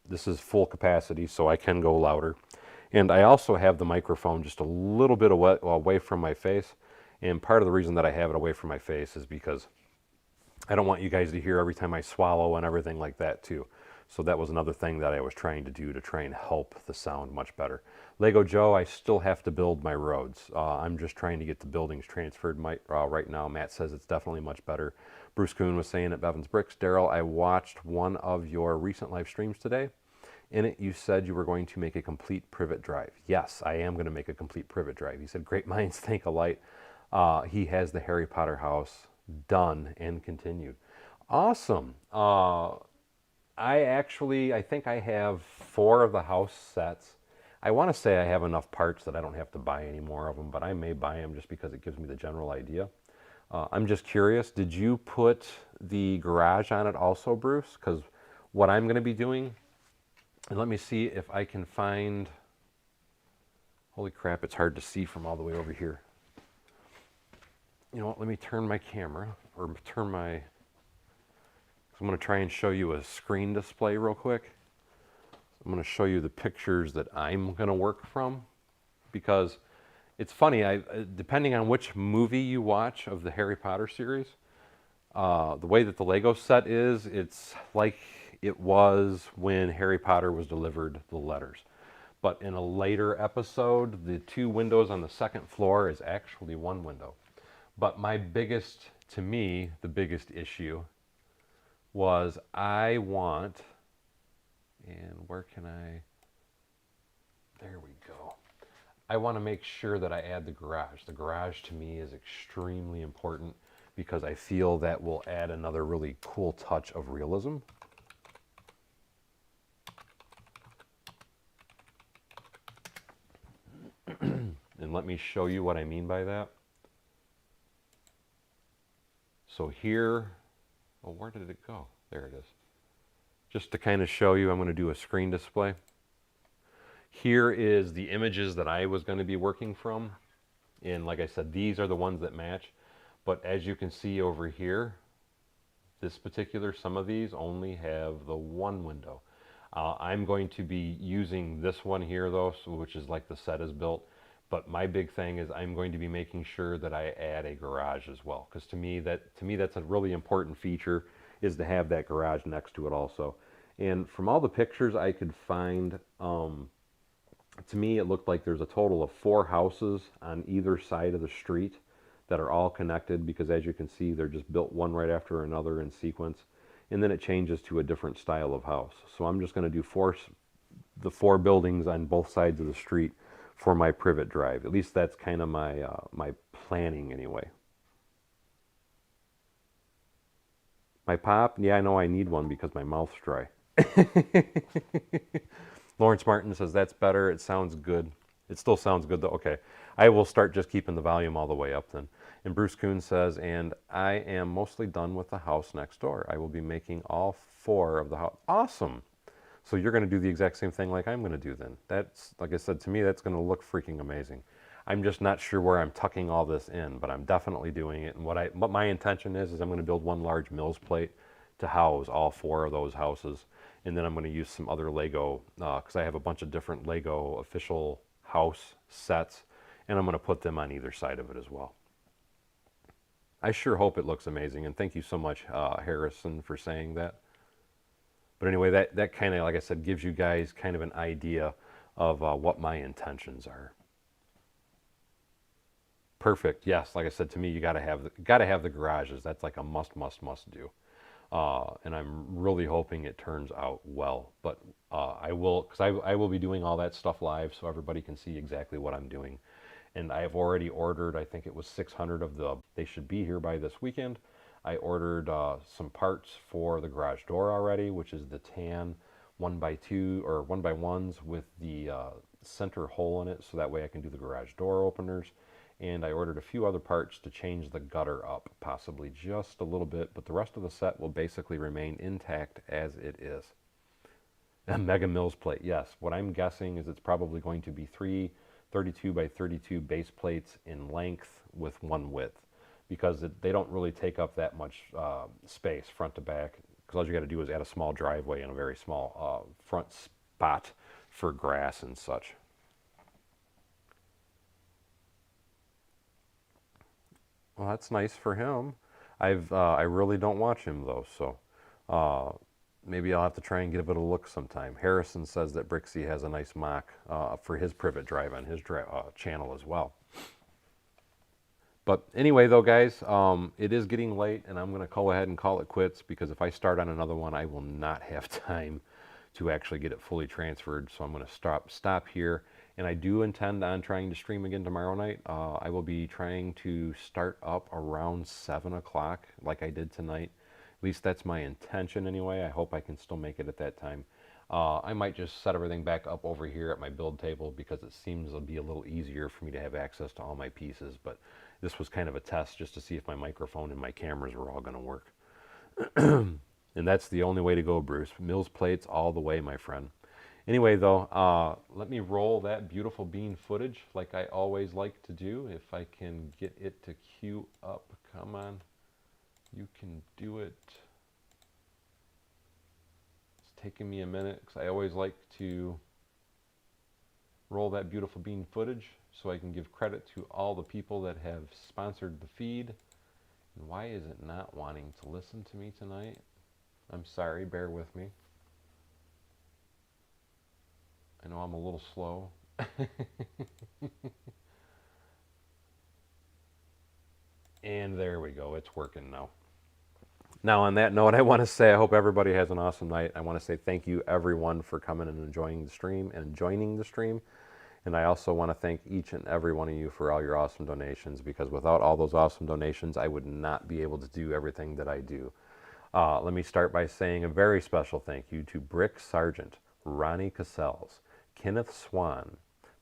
this is full capacity, so I can go louder. And I also have the microphone just a little bit away from my face. And part of the reason that I have it away from my face is because I don't want you guys to hear every time I swallow and everything like that too. So that was another thing that I was trying to do to try and help the sound much better. Lego Joe, I still have to build my roads. I'm just trying to get the buildings transferred right now. Matt says it's definitely much better. Bruce Kuhn was saying at Bevins Bricks, Daryl, I watched one of your recent live streams today. In it, you said you were going to make a complete privet drive. Yes, I am going to make a complete privet drive. He said, great minds think alike. He has the Harry Potter house done and continued. Awesome. I think I have 4 of the house sets. I want to say I have enough parts that I don't have to buy any more of them, but I may buy them just because it gives me the general idea. I'm just curious, did you put the garage on it also, Bruce? Because what I'm going to be doing, and let me see if I can find, holy crap, it's hard to see from all the way over here. You know what, let me turn my camera, or turn my, I'm going to try and show you a screen display real quick. I'm going to show you the pictures that I'm going to work from, because it's funny, depending on which movie you watch of the Harry Potter series, the way that the Lego set is, it's like it was when Harry Potter was delivered the letters. But in a later episode, the 2 windows on the 2nd floor is actually 1 window. But the biggest issue was I want, and where can I, there we go. I want to make sure that I add the garage. The garage to me is extremely important because I feel that will add another really cool touch of realism. And let me show you what I mean by that. So here, oh, where did it go? There it is. Just to kind of show you, I'm going to do a screen display. Here is the images that I was going to be working from. And like I said, these are the ones that match. But as you can see over here, some of these only have the 1 window. I'm going to be using this one here though, which is like the set is built. But my big thing is I'm going to be making sure that I add a garage as well. Because to me that's a really important feature, is to have that garage next to it also. And from all the pictures I could find, to me it looked like there's a total of 4 houses on either side of the street that are all connected, because as you can see, they're just built one right after another in sequence. And then it changes to a different style of house. So I'm just going to do 4 the 4 buildings on both sides of the street for my privet drive. At least that's kind of my my planning anyway. My pop, yeah, I know I need one because my mouth's dry. Lawrence Martin says that's better. It sounds good. It still sounds good though. Okay. I will start just keeping the volume all the way up then. And Bruce Kuhn says, and I am mostly done with the house next door. I will be making all 4 of the house. Awesome. So you're going to do the exact same thing like I'm going to do then. That's, like I said, to me, that's going to look freaking amazing. I'm just not sure where I'm tucking all this in, but I'm definitely doing it. And what my intention is I'm going to build one large Mills plate to house all 4 of those houses. And then I'm going to use some other Lego, because I have a bunch of different Lego official house sets, and I'm going to put them on either side of it as well. I sure hope it looks amazing, and thank you so much, Harrison, for saying that. But anyway, that kind of, like I said, gives you guys kind of an idea of what my intentions are. Perfect. Yes, like I said, to me, you got to have the garages. That's like a must do. And I'm really hoping it turns out well. But I will, because I will be doing all that stuff live, so everybody can see exactly what I'm doing. And I have already ordered, I think it was 600 of the. They should be here by this weekend. I ordered some parts for the garage door already, which is the tan 1x2 or 1x1s with the center hole in it, so that way I can do the garage door openers. And I ordered a few other parts to change the gutter up, possibly just a little bit, but the rest of the set will basically remain intact as it is. A Mega Mills plate, yes. What I'm guessing is it's probably going to be 3 32x32 base plates in length with 1 width, because they don't really take up that much space front to back, because all you got to do is add a small driveway and a very small front spot for grass and such. Well, that's nice for him. I really don't watch him though, so maybe I'll have to try and give it a look sometime. Harrison says that Brixie has a nice mock for his privet drive on his channel as well. But anyway, though, guys, it is getting late, and I'm going to go ahead and call it quits, because if I start on another one, I will not have time to actually get it fully transferred. So I'm going to stop here. And I do intend on trying to stream again tomorrow night. I will be trying to start up around 7 o'clock like I did tonight. At least that's my intention anyway. I hope I can still make it at that time. I might just set everything back up over here at my build table, because it seems it'll be a little easier for me to have access to all my pieces. But this was kind of a test just to see if my microphone and my cameras were all going to work. And that's the only way to go, Bruce. Mills plates all the way, my friend. Anyway, though, let me roll that beautiful bean footage like I always like to do. If I can get it to queue up. Come on. You can do it. It's taking me a minute, because I always like to roll that beautiful bean footage so I can give credit to all the people that have sponsored the feed. And why is it not wanting to listen to me tonight? I'm sorry, bear with me. I know I'm a little slow. And there we go, it's working now. Now, on that note, I want to say I hope everybody has an awesome night. I want to say thank you, everyone, for coming and enjoying the stream and joining the stream. And I also want to thank each and every one of you for all your awesome donations, because without all those awesome donations, I would not be able to do everything that I do. Let me start by saying a very special thank you to Brick Sargent, Ronnie Cassells, Kenneth Swan,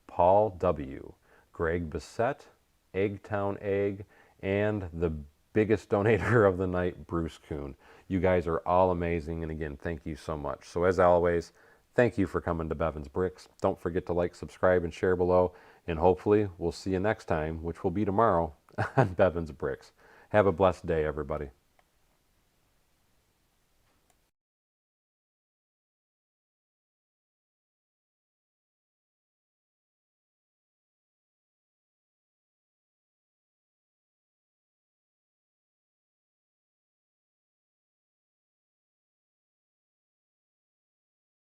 Paul W., Greg Bissett, Eggtown Egg, and the biggest donator of the night, Bruce Kuhn. You guys are all amazing, and again, thank you so much. So as always, thank you for coming to Bevins Bricks. Don't forget to like, subscribe, and share below, and hopefully we'll see you next time, which will be tomorrow, on Bevins Bricks. Have a blessed day, everybody.